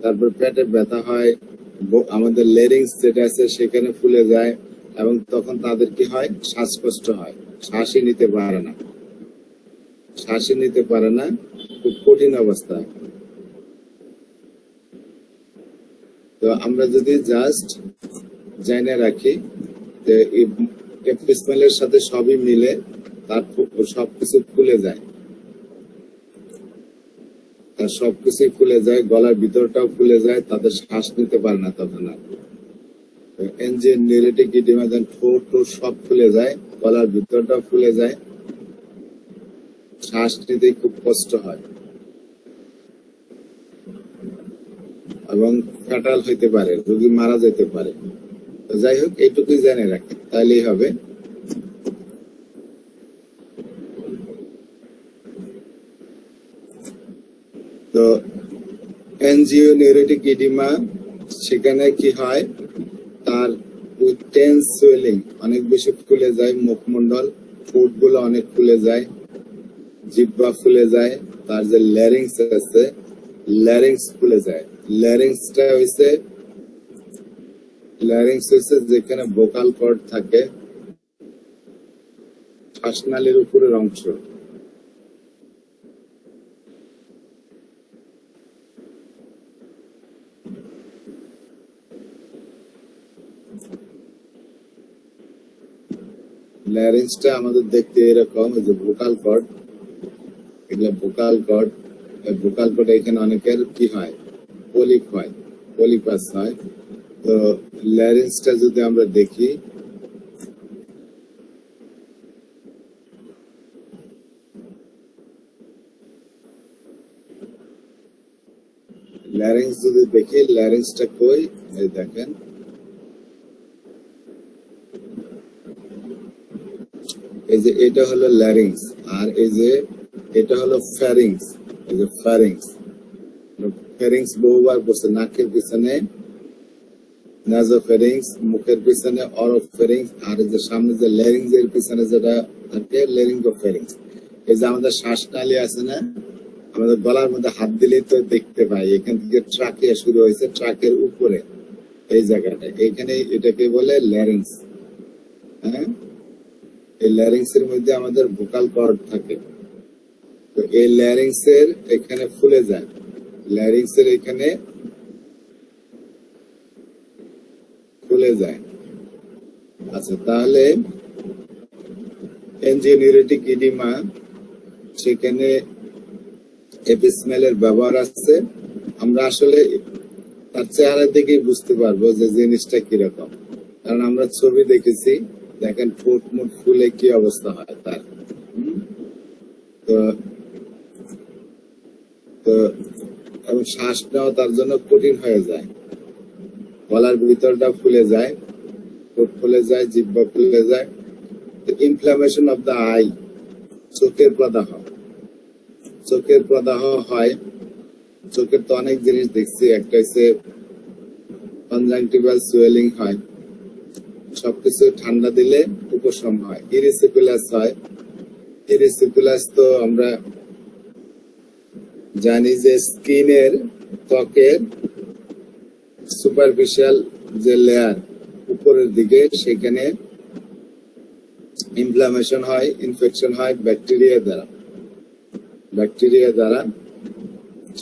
তারপর পেটে ব্যথা হয়, আমাদের লেরিংস যেটা আছে সেখানে ফুলে যায়, এবং তখন তাদের কি হয়, শ্বাসকষ্ট হয়, শ্বাসই নিতে পারে না, শ্বাসই নিতে পারে না, খুব কঠিন অবস্থা। তো আমরা যদি জাস্ট জেনে রাখি যে এপিসমেলের সাথে সবই মিলে, তার সবকিছু খুলে যায়, তার সবকিছুই খুলে যায়, গলার ভিতরটাও খুলে যায়, তাদের শ্বাস নিতে পারে না তখন আর। এনজিওনিউরেটিক ইডিমা দেন ঠোঁট সব ফুলে যায়, গলার ভিতরটা ফুলে যায়, শ্বাস নিতে খুব কষ্ট হয় এবং ফ্যাটাল হইতে পারে, রোগী মারা যেতে পারে। তো যাই হোক, এইটুকুই জেনে রাখেন, তাইলেই হবে। তো এনজিওনিউরেটিক ইডিমা, সেখানে কি হয়, তার টেন্স সুয়েলিং অনেক বেশি ফুলে যায়, মুখমণ্ডল ঠোঁট গুলো অনেক ফুলে যায়, জিহ্বা ফুলে যায়, তার যে ল্যারিংস আছে ল্যারিংস ফুলে যায়। ল্যারিংসটা হইছে যেখানে ভোকাল কর্ড থাকে, শ্বাসনালীর উপরের অংশ। ল্যারিংসটা আমাদের দেখতে এরকম, এই যে ভোকাল কর্ড, এগুলো ভোকাল কর্ড। ভোকাল কর্ড এখানে অনেকের কি হয়, পলিপ হয়, পলিপাস হয়। তো ল্যারিংসটা যদি আমরা দেখি, ল্যারিংসটা কই, এই দেখেন, এই যে এটা হলো ল্যারিংস, আর এই যে এটা হলো ফ্যারিংস। এই যে ফ্যারিংস বহুবার বসে, নাকের পিছনে নাজোফ্যারিংস, মুখের পিছনে অরোফ্যারিংস, আর এই যে সামনে যে ল্যারিংস এর পিছনে যেটা থাকে ল্যারিঙ্গোফ্যারিংস। এই যে আমাদের শ্বাসনালী আছে না, আমাদের গলার মধ্যে হাত দিলেই তো দেখতে পাই, এখান থেকে ট্রাকিয়া শুরু হয়েছে, ট্রাকের উপরে এই জায়গাটা, এখানে এটাকে বলে ল্যারিংস। হ্যাঁ, এই ল্যারিংস এর মধ্যে আমাদের ভোকাল কর্ড থাকে। তো এই ল্যারিংস এর এখানে ফুলে যায়, ল্যারিংস এর এখানে ফুলে যায়। আচ্ছা, তাহলে এনজিওনিউরেটিক ইডিমা, সেখানে এপিসমেলের ব্যবহার আছে। আমরা আসলে তার চেহারা দেখেই বুঝতে পারবো যে জিনিসটা কিরকম, কারণ আমরা ছবি দেখেছি। দেখেন ঠোঁট মুখ ফুলে কি অবস্থা হয় তার। তো এবং শ্বাস নেওয়া তার জন্য কঠিন হয়ে যায়, গলার ভিতরটা ফুলে যায়, ঠোঁট ফুলে যায়, জিহ্বা ফুলে যায়। ইনফ্লামেশন অফ দ্য আই, চোখের প্রদাহ হয়। চোখের তো অনেক জিনিস দেখছি, একটা হচ্ছে কনজাংটিভাল সুয়েলিং হয়, সবকিছু ঠান্ডা দিলে উপশম হয়। ইরিসিকুলাস হয়, ইরিসিকুলাস তো আমরা জানি যে স্কিনের, ত্বকের সুপারফিশিয়াল যে লেয়ার উপরের দিকে, সেখানে ইনফ্লামেশন হয়, ইনফেকশন হয় ব্যাকটেরিয়া দ্বারা।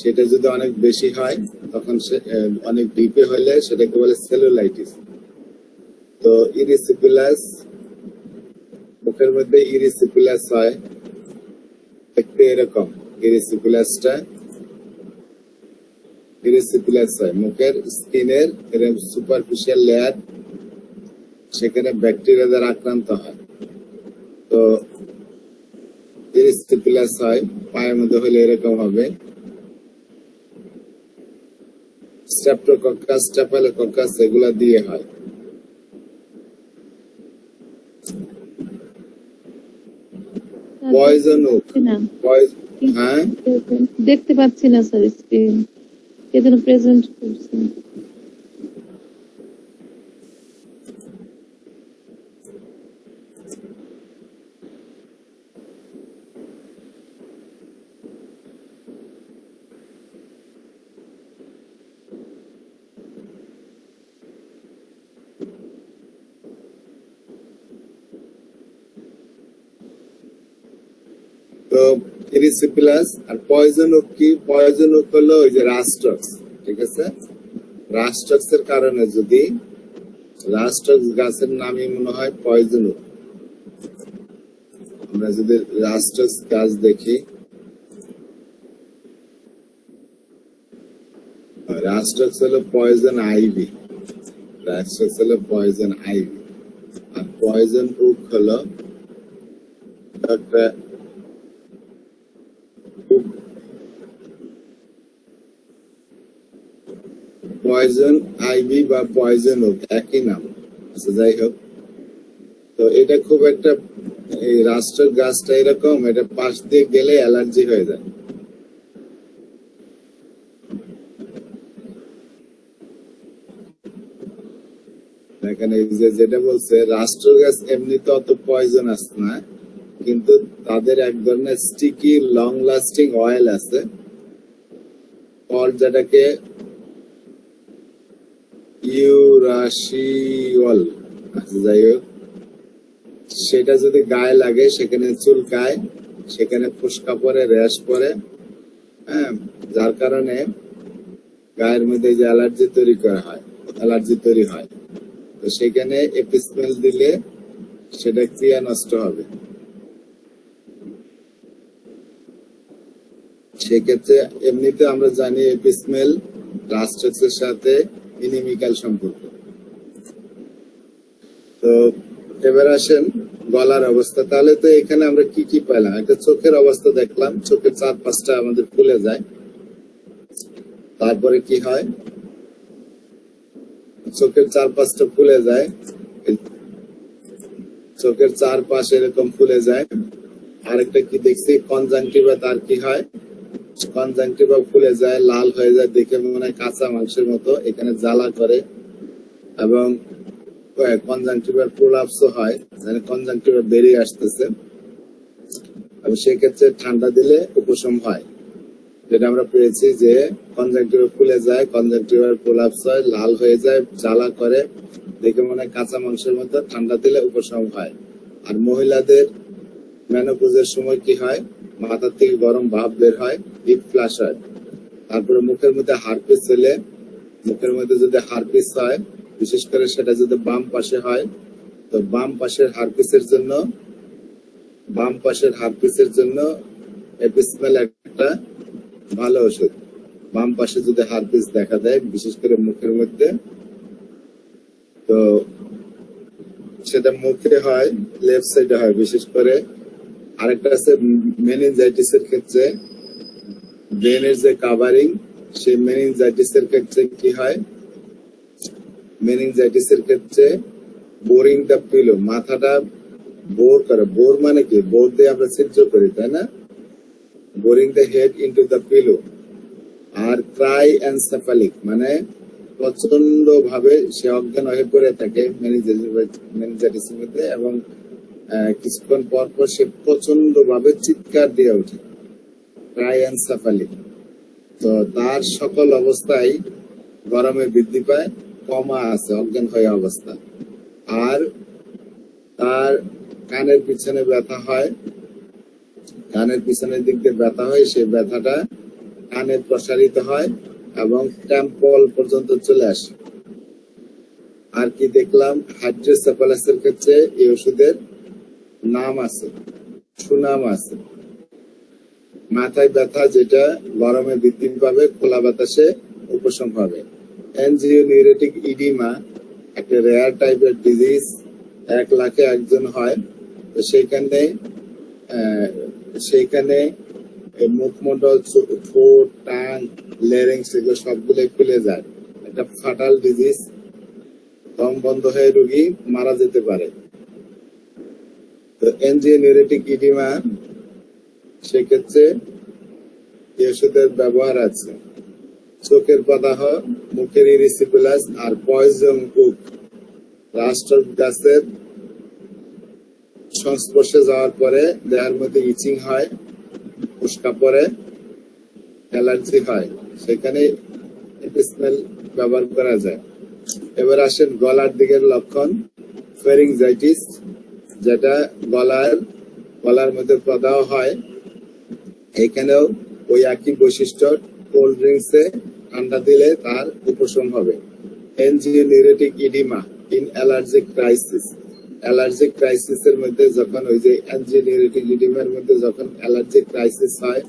সেটা যদি অনেক বেশি হয়, তখন অনেক ডিপে হলে সেটাকে বলে সেলুলাইটিস। তো ইরিসিকুলাস, মুখের মধ্যে ইরিসিকুলাস হয়, দেখতে এরকম। ইরিসিকুলাস হয় মুখের স্কিনের সুপারফিশিয়াল লেয়ার, সেখানে ব্যাকটেরিয়া দ্বারা আক্রান্ত হয়। তো ইরিসিকুলাস হয়। পায়ের মধ্যে হলে এরকম হবে। স্ট্রেপ্টোকক্কাস, স্টেফাইলোকক্কাস, এগুলা দিয়ে হয়। পয়জন ওক, হ্যাঁ দেখতে পাচ্ছি না স্যার, স্ক্রিন কে যেন প্রেজেন্ট করছে। তো এরিসিপিলাস। আর পয়জন ওক কি? পয়জন ওক হলো ওই যে রাস্টক্স, ঠিক আছে? রাস্টক্স এর কারণে, যদি রাস্টক্স গাছের নামই মনে হয় পয়জন ওক। আমরা যদি রাস্টক্স গাছ দেখি, রাস্টক্স হলো পয়জন আইভি। রাইসোস হলো পয়জন আইভি, আর পয়জন ওক হলো একটা পয়জন আইভি বা পয়জন ওক একই নাম। আচ্ছা, যাই হোক, তো এটা খুব একটা, এই রাষ্ট্রের গাছটা এরকম, এটা পাশ দিয়ে গেলে অ্যালার্জি হয়ে যায়। এখানে এই যে যেটা বলছে, রাষ্ট্র গাছ এমনিতে অত পয়জনাস না, কিন্তু তাদের এক ধরনের স্টিকি লং লাস্টিং অয়েল আছে, যেটাকে ইউরাশিওল। আচ্ছা, যাই হোক, সেটা যদি গায়ে লাগে সেখানে চুলকায়, সেখানে ফুসকা পরে, র্যাশ পরে, হ্যাঁ, যার কারণে গায়ের মধ্যে যে অ্যালার্জি তৈরি হয়। তো সেখানে এপিস্মেল দিলে সেটা ক্রিয়া নষ্ট হবে। সেক্ষেত্রে এমনিতে আমরা জানি এপিস্মেল রাস্ট্রেক্সের সাথে ইনিমিক্যাল সম্পর্ক। তো এবার আসেন গলার অবস্থা। তাহলে তো এখানে আমরা কি কি পেলাম? একটা চোখের অবস্থা দেখলাম, চোখের 4-5টা আমাদের ফুলে যায়। তারপরে কি হয়? চোখের 4-5টা ফুলে যায়, চোখের 4 পাশে এরকম ফুলে যায়। আরেকটা কি দেখছি, কনজাংটিভা, তার কি হয়? কনজাংটিভা ফুলে যায়, লাল হয়ে যায়, দেখে মনে হয় কাঁচা মাংসের মতো, এখানে জ্বালা করে, এবং কনজাংটিভার প্রোলাপসও হয়, মানে কনজাংটিভা বেরিয়ে আসতেছে, এবং সেক্ষেত্রে ঠান্ডা দিলে উপশম হয়। যেটা আমরা পেয়েছি যে কনজাংটিভা ফুলে যায়, কনজাংটিভার প্রোলাপস হয়, লাল হয়ে যায়, জ্বালা করে, দেখে মনে হয় কাঁচা মাংসের মতো, ঠান্ডা দিলে উপশম হয়। আর মহিলাদের মেনোপজের সময় কি হয়? মাথার থেকে গরম ভাব বের হয়, হিট ফ্লাশ হয়। তারপরে মুখের মধ্যে হারপিস হলে, মুখের মধ্যে যদি হারপিস হয়, বিশেষ করে সেটা যদি বাম পাশে হয়, তো বাম পাশের হারপিসের জন্য এপিস্মেল একটা ভালো ওষুধ। বাম পাশে যদি হারপিস দেখা দেয়, বিশেষ করে মুখের মধ্যে, তো সেটা মুখে হয়, লেফট সাইডে হয় বিশেষ করে। আরেকটা আছে মেনিনজাইটিসের ক্ষেত্রে, ব্রেনের যে কাভারিং, সেই মেনিনজাইটিসের ক্ষেত্রে কি হয়? মেনিনজাইটিসের ক্ষেত্রে বোরিং দ্য পিলো, মাথাটা বোর করে। বোর মানে কি? বোর দিয়ে আমরা ছিদ্র করি, তাই না? Boring the head into the pillow. আর ক্রাই এনসেফালিক, মানে প্রচন্ড ভাবে সে অজ্ঞান হয়ে পড়ে থাকে মেনিনজাইটিসের মধ্যে, এবং কিছুক্ষণ পর পর সে প্রচন্ড ভাবে চিৎকার দিয়ে ওঠে, ক্রাই এনসেফালিক। তো তার সকল অবস্থায় গরমে বৃদ্ধি পায়, কমা আছে অজ্ঞান হয়ে অবস্থা। আর তার কানের পিছনে ব্যথা হয়, কানের পিছনের দিক দিয়ে ব্যথা হয়, সেই ব্যথাটা কানে প্রসারিত হয় এবং টেম্পল পর্যন্ত চলে আসে। আর কি দেখলাম? হাইড্রোসেফালাসের ক্ষেত্রে এই ওষুধের নাম আছে, সুনাম আছে। মাথায় ব্যথা যেটা গরমে বৃদ্ধি পাবে, খোলা বাতাসে উপশম হবে। এনজিওনিউরেটিক ইডিমা একটা রেয়ার টাইপের ডিজিজ, 1 লাখে একজন হয়। তো সেইখানে মুখমণ্ডল, ঠোঁট, টাং, লেরিংস, এগুলো সবগুলো খুলে যায়। একটা ফাটাল ডিজিজ, দম বন্ধ হয়ে রোগী মারা যেতে পারে। তো এনজিওনিউরেটিক ইডিমা, সেক্ষেত্রে এই ওষুধের ব্যবহার আছে। চোখের প্রদাহ, মুখের ইরিসিকুলাস, আর পয়জন ওক, রাষ্ট্র গাছের সংস্পর্শে যাওয়ার পরে দেহের মধ্যে ইচিং হয়, ফুসকা পরে, অ্যালার্জি হয়, সেখানে এপিস্মেল ব্যবহার করা যায়। এবার আসেন গলার দিকের লক্ষণ। ফেরিংজাইটিস, যেটা গলার মধ্যে প্রদাহ হয়, এখানেও ওই একই বৈশিষ্ট্য। কোল্ড ড্রিঙ্কসে ঠান্ডা দিলে তার উপশম হবে। Angioneurotic oedema in allergic crisis, অ্যালার্জিক ক্রাইসিসের মধ্যে যখন, ওই যে এনজিওনিউরেটিক ইডিমার মধ্যে যখন অ্যালার্জিক ক্রাইসিস হয়,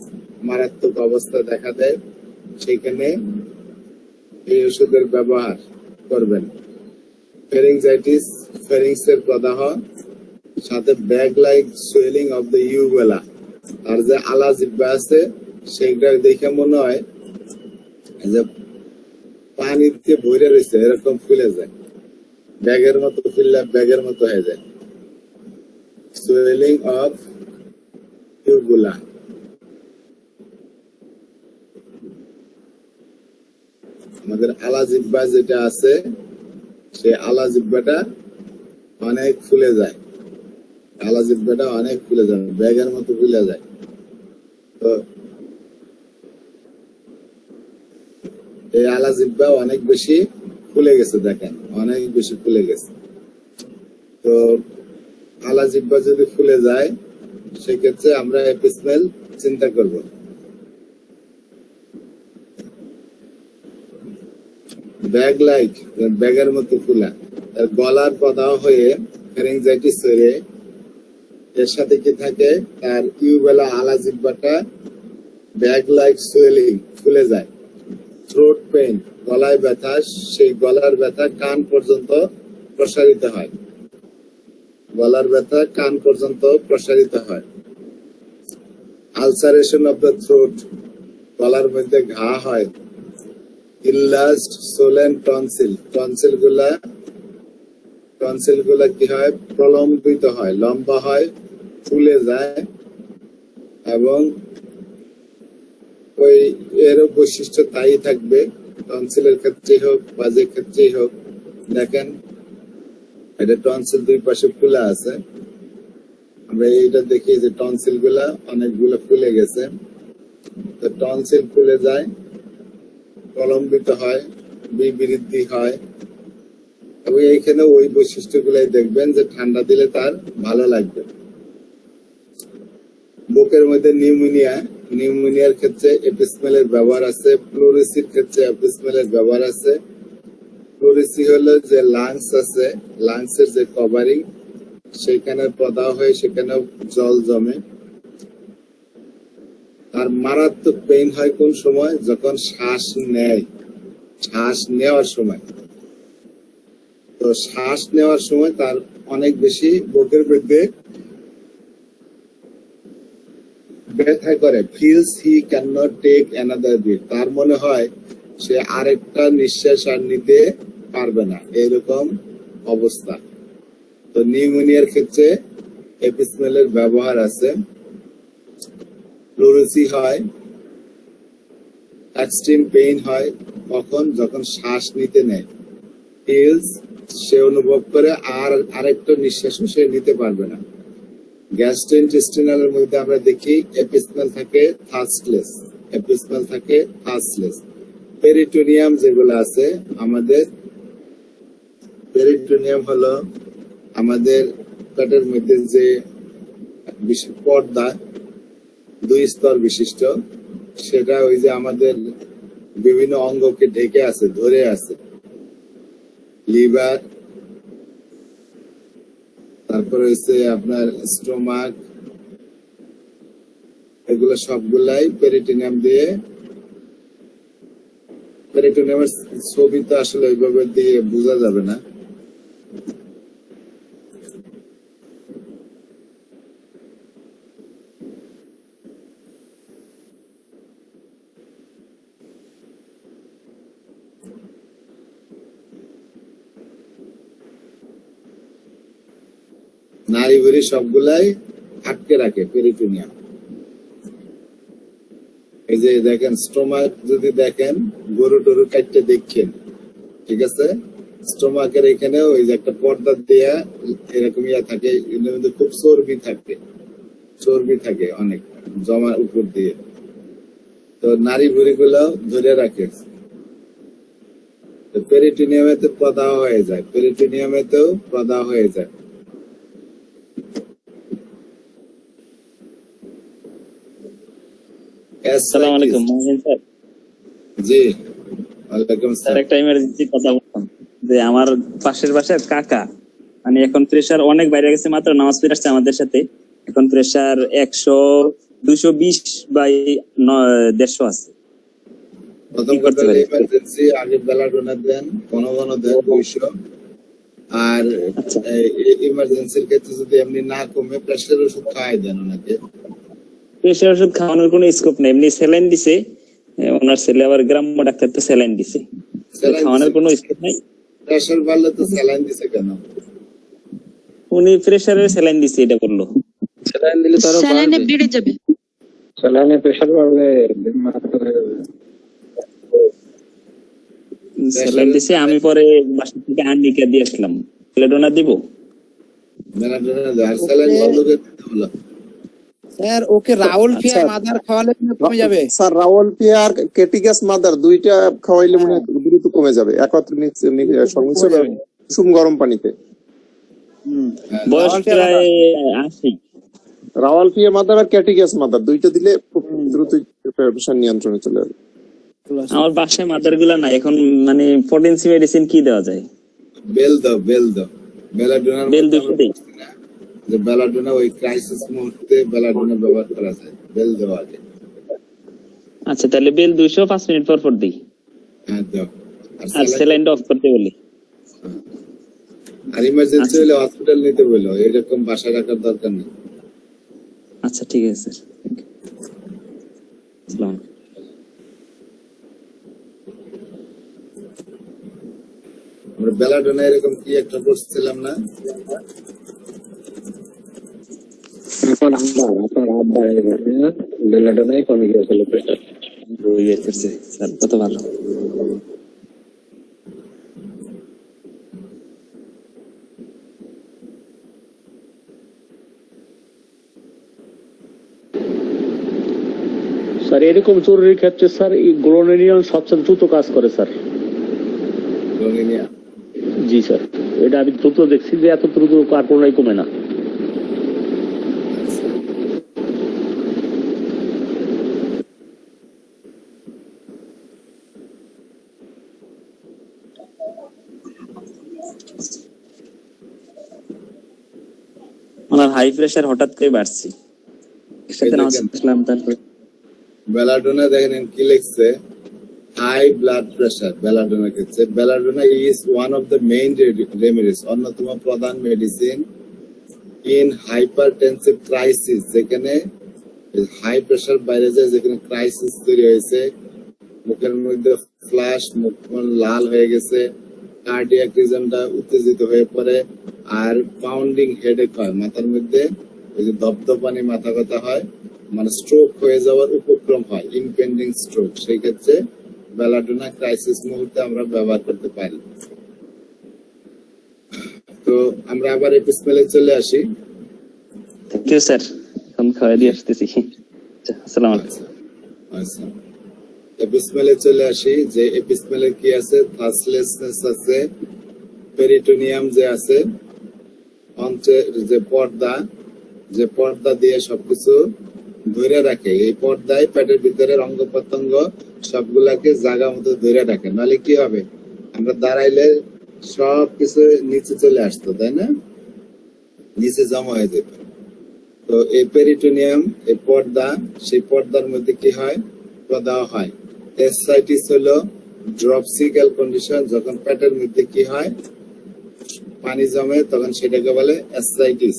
মারাত্মক অবস্থা দেখা দেয়, সেখানে এই ওষুধের ব্যবহার করবেন। ফেরিংজাইটিস, ফেরিংসের প্রদাহ, সাথে bag like swelling of the uvula. আর যে আলা জিহ্বা আছে সেটা দেখে মনে হয় যে পানিতে ভরে রয়েছে, এরকম ফুলে যায়, ব্যাগের মতো ফুললে ব্যাগের মতো হয়ে যায়। Swelling of uvula. আমাদের আলা জিহ্বা যেটা আছে সেই আলা জিহ্বাটা অনেক ফুলে যায়, আলা জিহ্বাটা অনেক ফুলে যায়, ব্যাগের মতো ফুলে যায়। তো এই আলা জিহ্বা অনেক বেশি ফুলে গেছে, দেখেন অনেক বেশি ফুলে গেছে। তো আলা জিহ্বা যদি ফুলে যায় সেক্ষেত্রে আমরা এপিসমেল চিন্তা করব। ব্যাগ লাইক, ব্যাগের মতো ফুলা, গলার প্রদাহ হয়ে ফেরিংজাইটিস হয়ে এর সাথে কি থাকে, তার ইউভেলা আলা জিহ্বাটা ব্যাগ লাইক সোয়েলিং ফুলে যায়। থ্রোট পেইন, গলায় ব্যথা, সেই গলার ব্যথা কান পর্যন্ত প্রসারিত হয়, গলার ব্যথা কান পর্যন্ত প্রসারিত হয়। আলসারেশন অফ দ্য থ্রোট, গলার মধ্যে ঘা হয়। ইনলার্জড সোলেন টনসিল, টনসিল গুলা কি হয়, প্রলম্বিত হয়, লম্বা হয়, ফুলে যায়, এবং ওই এরও বৈশিষ্ট্য তাই থাকবে টনসিলের ক্ষেত্রেই হোক বা যে ক্ষেত্রেই হোক। দেখেন এটা টনসিল দুই পাশে ফুলা আছে, আমরা এইটা দেখি যে টনসিল গুলা অনেকগুলো ফুলে গেছে। তো টনসিল ফুলে যায়, প্রলম্বিত হয়, বিবৃদ্ধি হয়, এবং এইখানে ওই বৈশিষ্ট্য গুলাই দেখবেন যে ঠান্ডা দিলে তার ভালো লাগবে। বুকের মধ্যে নিউমোনিয়া, নিউমোনিয়ার ক্ষেত্রে এপিসমেলের ব্যবহার আছে, প্লুরিসির ক্ষেত্রে এপিসমেলের ব্যবহার আছে। প্লুরিসি হলো যে লাংস আছে, লাংসের যে কভারিং সেখানে প্রদাহ হয়ে সেখানে জল জমে। আর মারাত্মক পেইন হয় কোন সময়, যখন শ্বাস নেয়, শ্বাস নেওয়ার সময়। তো শ্বাস নেওয়ার সময় তার অনেক বেশি বুকের মধ্যে ব্যথা করে। Feels he can not take another breath, তার মনে হয় সে আরেকটা নিঃশ্বাস আর নিতে পারবে না, এরকম অবস্থা। তো নিউমোনিয়ার ক্ষেত্রে এপিসমেলের ব্যবহার আছে। প্লুরিসি হয়, এক্সট্রিম পেইন হয় কখন, যখন শ্বাস নিতে নেয়, ফিলস সে অনুভব করে আর আরেকটা নিঃশ্বাসও সে নিতে পারবে না। গ্যাস্ট্রোইন্টেস্টিনালের মধ্যে আমরা দেখি এপিসমেল থাকে থার্স্টলেস, এপিসমেল থাকে থার্স্টলেস। পেরিটোনিয়াম যেগুলো আছে আমাদের, পেরিটোনিয়াম হলো আমাদের পেটের মধ্যে যে পর্দা দুই স্তর বিশিষ্ট, সেটা ওই যে আমাদের বিভিন্ন অঙ্গকে ঢেকে আছে, ধরে আছে। লিভার, তারপরে হচ্ছে আপনার স্টোমাক, এগুলো সবগুলাই পেরিটোনিয়াম দিয়ে। পেরিটোনিয়ামের ছবি তো আসলে ওইভাবে দিয়ে বোঝা যাবে না। নারী ভুঁড়ি সবগুলাই আটকে রাখে পেরিটোনিয়াম। এই যে দেখেন স্টোমাক, যদি দেখেন গরু টরু কাটতে দেখছেন, ঠিক আছে, স্টোমাকের এখানে ওই যে একটা পর্দা দেয়া এরকম ইয়া থাকে, এর মধ্যে খুব চর্বি থাকে, চর্বি থাকে অনেক জমা উপর দিয়ে। তো নারী ভুঁড়ি গুলো ধরে রাখে। পেরিটোনিয়ামেতে প্রদাহ হয়ে যায়, পেরিটোনিয়ামেতেও প্রদাহ হয়ে যায়। আসসালামু আলাইকুম মহিন স্যার। জি ওয়ালাইকুম স্যার আসসালাম। একটা ইমার্জেন্সি কথা বলতাম যে আমার পাশের বাসার কাকা, মানে এখন প্রেসার অনেক বাইরে গেছে, মাত্র নামাজ পড়ে আসছে আমাদের সাথে, এখন প্রেসার 100-220/150 আছে। প্রথম কথা ইমার্জেন্সি আগে বেলাডোনা দেন, ঘন ঘন দেন 200, আর আচ্ছা। ইমার্জেন্সির ক্ষেত্রে যদি এমনি না কমে প্রেশার ওষুধ খাওয়াই দেন ওনাকে। প্রেশার ওষুধ খাওয়ানোর কোনো স্কোপ নেই, এমনি স্যালাইন দিছে। ওনার ছেলে আবার গ্রাম্য ডাক্তার তো স্যালাইন দিছে, খাওয়ানোর কোনো স্কোপ নাই। প্রেশার বাড়লে তো স্যালাইন দিছে কেন? উনি প্রেশারের স্যালাইন দিছে এটা বললো। স্যালাইন দিলে তো আরো স্যালাইনে বাড়বে। বেড়ে যাবে। স্যালাইনে প্রেসার বাড়লে মারাত্মক হয়ে যাবে। স্যালাইন দিছে, আমি পরে বাসা থেকে আন্ডিকা দিয়ে আসলাম। প্লেডোনা দিব? মেলাটোনিন আর স্যালাইন বন্ধ করে দিতে হলো। স্যার ওকে রাহুল ফিয়া আচ্ছা। মাদার খাওয়ালে কমে যাবে। স্যার রাওয়াল পিয়ার কেটিগাস মাদার দুইটা খাওয়াইলে মনে হয় দ্রুত কমে যাবে, একত্রে সংমিশ্রণ কমে যাবে। কুসুম গরম পানিতে। হ্যাঁ, বয়স রাহুল ফিয়া প্রায় 80। রাওয়াল পিয়া মাদার আর ক্যাটিগাস মাদার দুইটা দিলে খুব দ্রুত প্রেশার নিয়ন্ত্রণে চলে যাবে। আমার বাসায় মাদার গুলা নাই এখন, মানে পটেন্সি মেডিসিন কি দেওয়া যায়? বেল দাও, বেল দাও। বেলাডোনার বেল মধ্যে 200 আমরা দিই? বলছি না যে বেলাডোনা ওই ক্রাইসিস মুহূর্তে বেলাডোনা ব্যবহার করা যায়, বেল দেওয়া আগে। আচ্ছা, তাহলে বেল 200 5 মিনিট পর পর দিই, হ্যাঁ দাও। আর আর স্যালাইন স্যালাইনটা অফ করতে বলি। আর ইমার্জেন্সি আচ্ছা। হলে হসপিটাল নিতে বলো, এরকম বাসায় রাখার দরকার নেই। আচ্ছা ঠিক আছে স্যার। আসসালামু আলাইকুম। আমরা বেলাডোনা এরকম কি একটা বসছিলাম না? এখন আপনার আব্বা বেলাডোনাই কমে গিয়েছিল প্রেসার। ইয়ে করছে স্যার, কত ভালো। স্যার এরকম জরুরি ক্ষেত্রে স্যার এই গ্লোনেরিয়ন সবচেয়ে দ্রুত কাজ করে স্যার। রঙিনিয়া। জি স্যার, এটা আমি দ্রুত দেখছি যে এত দ্রুত আর কোনোটাই কমে না। ওনার হাই প্রেশার হঠাৎ করে বাড়ছে, একসাথে নামাজ পড়লাম, তারপর বেলাডোনা দেখেন কি লিখছে, হাই ব্লাড প্রেশার। বেলাডোনা ক্ষেত্রে belladonna is one of the main remedies, অন্যতম প্রধান মেডিসিন ইন হাইপারটেনসিভ ক্রাইসিস, যেখানে হাই প্রেশার বাইরে যায়, যেখানে ক্রাইসিস তৈরি হয়েছে, মুখের মধ্যে ফ্ল্যাশ, মুখ লাল হয়ে গেছে, কার্ডিয়াক রিজনটা উত্তেজিত হয়ে পড়ে, আর পাউন্ডিং হেডেক হয়, মাথার মধ্যে ওই যে ধপধপানি মাথা ব্যথা হয়, মানে স্ট্রোক হয়ে যাওয়ার উপক্রম হয়, ইমপেন্ডিং স্ট্রোক। সেই ক্ষেত্রে বেলাডোনা ক্রাইসিস মুহূর্তে আমরা ব্যবহার করতে পারি। তো আমরা আবার এপিসমেলে চলে আসি। থ্যাংক ইউ স্যার, এখন খাওয়া দিয়ে আসতেছি। আচ্ছা, আসসালামু আলাইকুম। আচ্ছা, এপিসমেলে চলে আসি। যে এপিসমেলে কি আছে? থার্সলেসনেস আছে, পেরিটোনিয়াম যে আছে, অন্ত্রের যে পর্দা দিয়ে সবকিছু ধরে রাখে, এই পর্দায় পেটের ভিতরের অঙ্গ প্রত্যঙ্গ সবগুলাকে জায়গা মতো ধরে রাখে, নাহলে কি হবে? আমরা দাঁড়াইলে সবকিছু নিচে চলে আসতো, তাই না? নিচে জমা হয়ে যেত। তো এই পেরিটোনিয়াম, এই পর্দা, সেই পর্দার মধ্যে কি হয়? প্রদাহ হয়। এসসাইটিস হলো ড্রপসিক্যাল কন্ডিশন, যখন পেটের মধ্যে কি হয়? পানি জমে, তখন সেটাকে বলে অ্যাসাইটিস।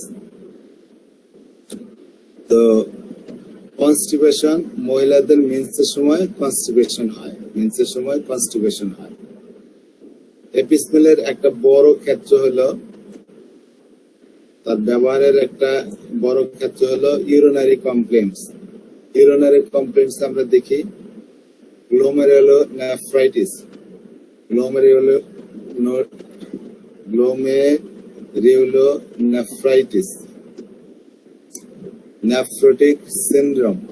তো কনস্টিপেশন, মহিলাদের মেন্সের সময় কনস্টিপেশন হয়। এপিসমেলের একটা বড় ক্ষেত্র হলো, তার ব্যবহারের একটা বড় ক্ষেত্র হলো ইউরিনারি কমপ্লেন্টস। আমরা দেখি glomerulonephritis, glomerulonephritis, nephrotic syndrome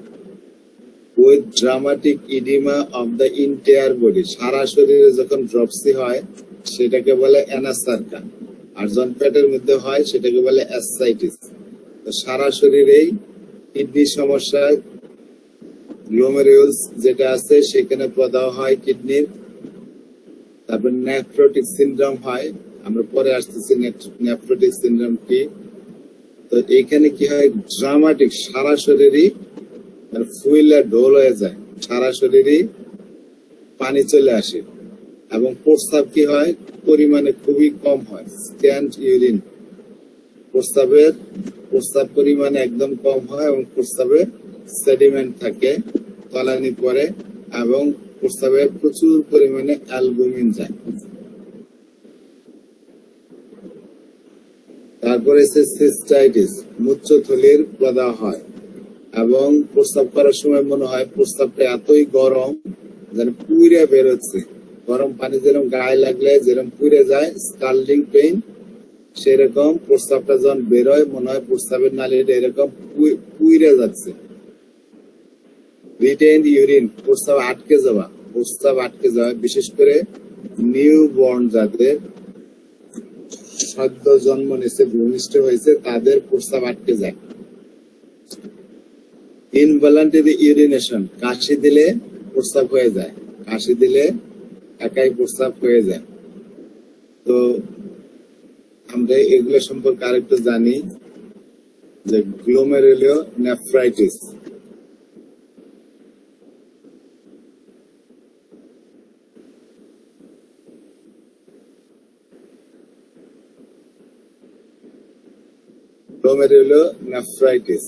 with dramatic edema of the entire body, সারা শরীরে যখন ড্রপসি হয় সেটাকে বলে অ্যানাসার্কা, আর যখন পেটের মধ্যে হয় সেটাকে বলে অ্যাসাইটিস। তো সারা শরীরেই কিডনির সমস্যা, গ্লোমেরুলস যেটা আছে সেখানে প্রদাহ হয় কিডনির, তারপর নেফ্রোটিক সিনড্রোম হয়। আমরা পরে আসতেছি নেফ্রোটিক সিনড্রোম কি। তো এইখানে কি হয়? ড্রামাটিক, সারা শরীরই মানে ফুইলা ঢোল হয়ে যায়, সারা শরীরই পানি চলে আসে, এবং প্রস্রাব কি হয়? পরিমাণে খুবই কম হয়। স্ক্যান্ট ইউরিন, প্রস্রাব পরিমাণে একদম কম হয় এবং প্রস্রাবে সেডিমেন্ট থাকে, তলানি পরে, এবং প্রস্রাবে প্রচুর পরিমাণে অ্যালবুমিন যায়। তারপরে সিস্টাইটিস, মূত্রথলির প্রদাহ হয় এবং প্রস্রাব করার সময় মনে হয় প্রস্রাবটা এতই গরম যেন পুড়ে বেরোচ্ছে। গরম পানি যেরকম গায়ে লাগলে যেরকম পুড়ে যায়, স্কাল্ডিং পেইন, সেরকম প্রস্রাবটা যখন বেরোয় মনে হয় প্রস্রাবের নালীটা এরকম পুড়ে যাচ্ছে। রিটেইনড ইউরিন, প্রস্রাব আটকে যাওয়া, বিশেষ করে নিউ বর্ন যাদের সদ্য জন্ম নিচ্ছে, ভূমিষ্ঠ হয়েছে, তাদের প্রস্রাব আটকে যায়। ইনভলান্টারি ইউরিনেশন, কাশি দিলে প্রস্রাব হয়ে যায়, কাশি দিলে একাই প্রস্রাব হয়ে যায়। তো আমরা এগুলো সম্পর্কে আরেকটু জানি যে গ্লোমেরুলার নেফ্রাইটিস, glomerular nephritis,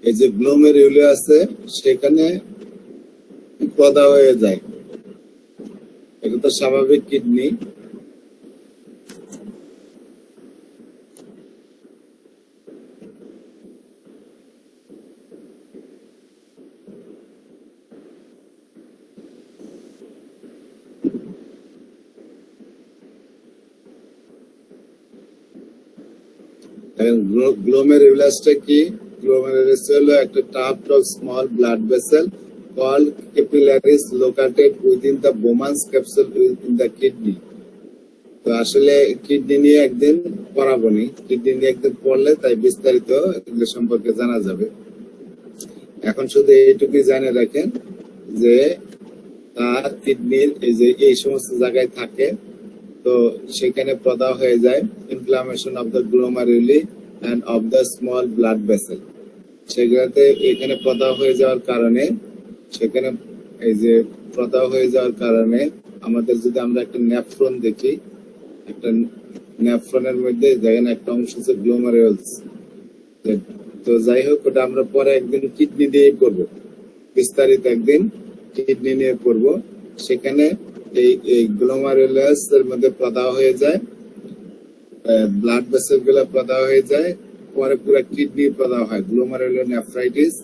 এই যে গ্লোমেরুলা আছে সেখানে প্রদাহ হয়ে যায়, এটা তো স্বাভাবিক কিডনি। গ্লোমেরুলাসটা কি? Glomerulus হলো একটা tuft of small blood vessel called capillaries located within the Bowman's capsule within the kidney. তো আসলে কিডনি নিয়ে একদিন পড়াবনি, কিডনি নিয়ে একদিন পড়লে তাই বিস্তারিত এগুলো সম্পর্কে জানা যাবে। এখন শুধু এইটুকুই জানে রাখেন যে তার কিডনির এই সমস্ত জায়গায় থাকে, তো সেখানে প্রদাহ হয়ে যায়, inflammation of the glomeruli and of the small blood vessel, সেগুলোতে এখানে প্রদাহ হয়ে যাওয়ার কারণে, সেখানে এই যে প্রদাহ হয়ে যাওয়ার কারণে আমাদের যদি আমরা একটা নেফ্রন দেখি, একটা নেফ্রনের মধ্যে দেখেন একটা অংশ হচ্ছে গ্লোমেরুলাস। তো যাই হোক, ওটা আমরা পরে একদিন কিডনি দিয়ে করবো, বিস্তারিত একদিন কিডনি নিয়ে করবো। সেখানে এই গ্লোমেরুলাস এর মধ্যে প্রদাহ হয়ে যায়, ব্লাড ভেসেল গুলো প্রদাহ হয়ে যায়, পরে পুরো কিডনি প্রদাহ হয়, গ্লোমেরুলার নেফ্রাইটিস।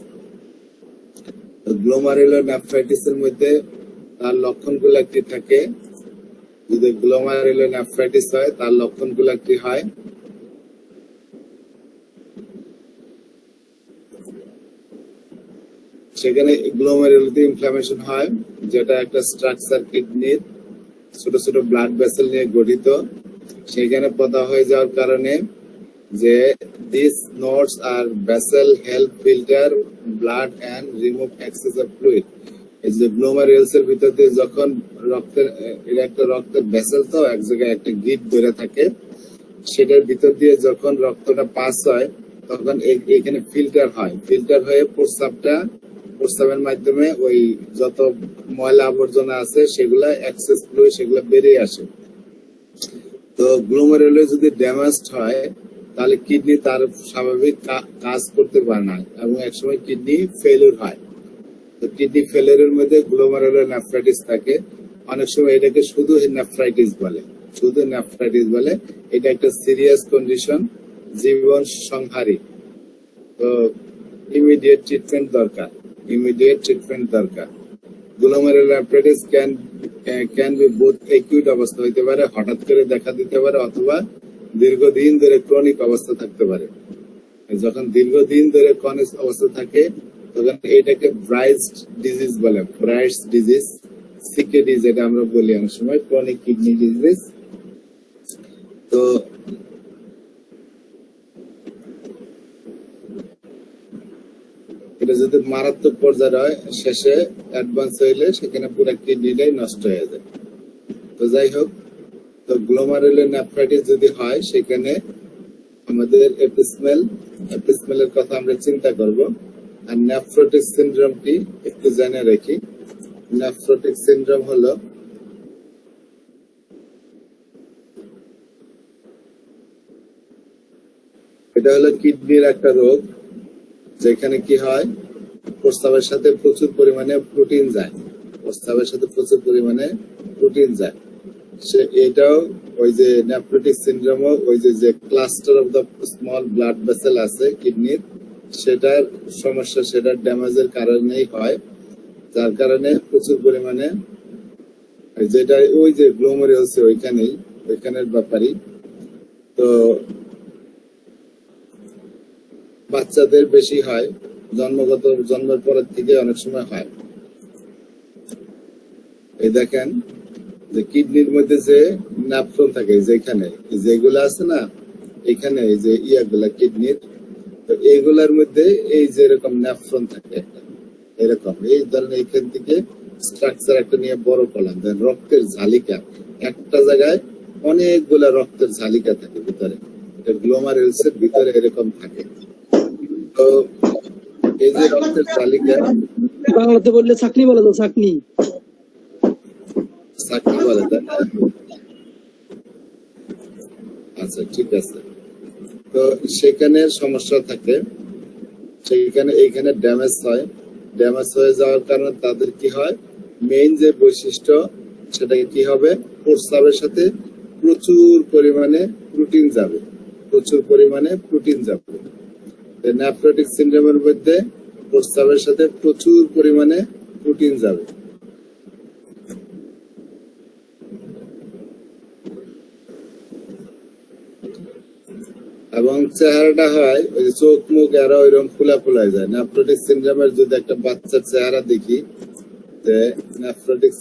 গ্লোমেরুলার নেফ্রাইটিস এর মধ্যে তার লক্ষণগুলো কি থাকে? যদি গ্লোমেরুলার নেফ্রাইটিস হয় তার লক্ষণগুলো কি হয়? সেখানে গ্লোমেরুলাতে ইনফ্লামেশন হয়, যেটা একটা স্ট্রাকচার কিডনির ছোট ছোট ব্লাড ভেসেল নিয়ে গঠিত। সেখানে প্রদাহ হয়ে যাওয়ার কারণে যে দিস নোডস আর vessel help filter blood and remove excess of fluid. এই যে গ্লোমেরুলাস এর ভিতর দিয়ে যখন রক্তের, এটা একটা রক্তের ভেসেল, তো এক জায়গায় একটা গিট ধরে থাকে, সেটার ভিতর দিয়ে যখন রক্তটা পাস হয় তখন এখানে ফিল্টার হয়, ফিল্টার হয়ে প্রস্রাবের মাধ্যমে ওই যত ময়লা আবর্জনা আছে সেগুলা এক্সেস ফ্লুইড সেগুলা বেরিয়ে আসে। তো গ্লোমেরুলাস যদি ড্যামেজড হয় তাহলে কিডনি তার স্বাভাবিক কাজ করতে পারে না এবং একসময় কিডনি ফেলিউর হয়। তো কিডনি ফেলিউরের মধ্যে গ্লোমেরুলার নেফ্রাইটিস থাকে। অনেক সময় এটাকে শুধু নেফ্রাইটিস বলে, এটা একটা সিরিয়াস কন্ডিশন, জীবন সংহারী। তো ইমিডিয়েট ট্রিটমেন্ট দরকার। Glomerular nephritis can be both acute অবস্থা হইতে পারে, হঠাৎ করে দেখা দিতে পারে, অথবা দীর্ঘদিন ধরে ক্রনিক অবস্থা থাকতে পারে। যখন দীর্ঘদিন ধরে ক্রনিক অবস্থা থাকে তখন এটাকে ব্রাইটস ডিজিজ বলে, সিকেডি যেটা আমরা বলি অনেক সময়, ক্রনিক কিডনি ডিজিজ। তো এটা যদি মারাত্মক পর্যায়ে হয়, শেষে অ্যাডভান্স হইলে সেখানে পুরো কিডনিটাই নষ্ট হয়ে যায়। তো যাই হোক, তো গ্লোমেরুলার নেফ্রাইটিস যদি হয় সেখানে আমাদের এপিসমেলের কথা আমরা চিন্তা করব। আর নেফ্রোটিক সিনড্রোম কি একটু জেনে রাখি। নেফ্রোটিক সিনড্রোম হলো এটা হলো কিডনির একটা রোগ, যেখানে কি হয় প্রস্রাবের সাথে প্রচুর পরিমাণে প্রোটিন যায়, প্রস্রাবের সাথে প্রচুর পরিমাণে প্রোটিন যায়। সে এটাও ওই যে নেফ্রোটিক সিনড্রোমও ওই যে cluster of the small blood vessel আছে কিডনির, সেটার সমস্যা, সেটার ড্যামেজের কারণেই হয়, যার কারণে প্রচুর পরিমাণে যেটা ওই যে গ্লোমেরুলাস ওইখানের ব্যাপারই। তো বাচ্চাদের বেশি হয়, জন্মের পরের থেকে অনেক সময় হয়। এই দেখেন যে কিডনির মধ্যে যে নেফ্রন থাকে, যেখানে যেগুলো আছে না, এখানে এই যে ইয়াগুলা কিডনির, তো এইগুলার মধ্যে এই যে এরকম নেফ্রন থাকে একটা, এরকম এই ধরনের এখান থেকে স্ট্রাকচার একটা নিয়ে বড় কলাম, রক্তের ঝালিকা, একটা জায়গায় অনেকগুলা রক্তের ঝালিকা থাকে ভিতরে, এটা গ্লোমেরুলাস এর ভিতরে এরকম থাকে। তো এই যে রক্তের ঝালিকা, বাংলাতে বললে চাকনি বলে তো, চাকনি বলে, তাই না? আচ্ছা, ঠিক আছে। তো সেখানে সমস্যা থাকে, এইখানে ড্যামেজ হয়, ড্যামেজ হয়ে যাওয়ার কারণে তাদের কি হয়, মেইন যে বৈশিষ্ট্য সেটাকে কি হবে, প্রস্রাবের সাথে প্রচুর পরিমাণে প্রোটিন যাবে, নেফ্রোটিক সিনড্রোমের মধ্যে প্রস্রাবের সাথে প্রচুর পরিমাণে প্রোটিন যাবে। এবং চেহারাটা হয় ওই যে চোখ মুখ এরা ওইরকম ফুলা যায়। নেফ্রোটিক সিনড্রোমের যদি একটা বাচ্চার চেহারা দেখি, যে নেফ্রোটিক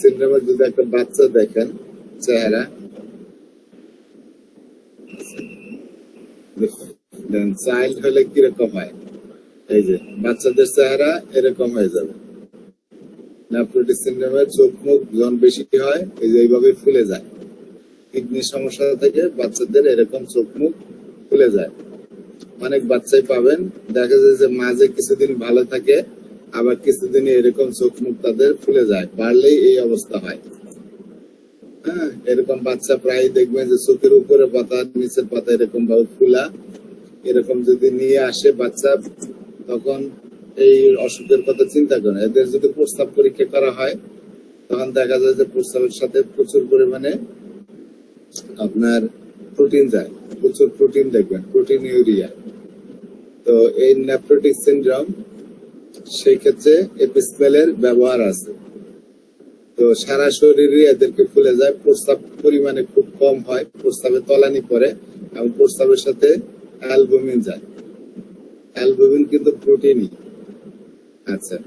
সিনড্রোমের যদি একটা বাচ্চা দেখেন চেহারা, চাইল্ড হলে কিরকম হয়, এই যে বাচ্চাদের চেহারা এরকম হয়ে যাবে। নেফ্রোটিক সিনড্রোমের চোখ মুখ যখন বেশি হয়, এই যে এইভাবে ফুলে যায়। কিডনির সমস্যা থেকে বাচ্চাদের এরকম চোখ মুখ ফুলে যায়। অনেক বাচ্চাই পাবেন, দেখা যায় যে মাঝে কিছুদিন ভালো থাকে, আবার কিছুদিন এরকম চোখ মুখ তাদের ফুলে যায়, বাড়লেই এই অবস্থা হয়। হ্যাঁ, এরকম বাচ্চা প্রায় দেখবেন যে চোখের উপরে পাতা, নিচের পাতা এরকম ভাবে ফুলা, এরকম যদি নিয়ে আসে বাচ্চা, তখন এই অসুখের কথা চিন্তা করেন। এদের যদি প্রস্রাব পরীক্ষা করা হয়, তখন দেখা যায় যে প্রস্রাবের সাথে প্রচুর পরিমাণে আপনার প্রোটিন যায়, প্রচুর প্রোটিন দেখবেন, প্রোটিন ইউরিয়া। তো এই নেফ্রোটিক সিনড্রোম, সেই ক্ষেত্রে এপিসমেলের ব্যবহার আছে। তো সারা শরীরে এদেরকে ফুলে যায়, প্রস্রাব পরিমাণে খুব কম হয়, প্রস্রাবে তলানি পড়ে, এবং প্রস্রাবের সাথে অ্যালবুমিন যায়। অ্যালবুমিন কিন্তু প্রোটিনই। আচ্ছা,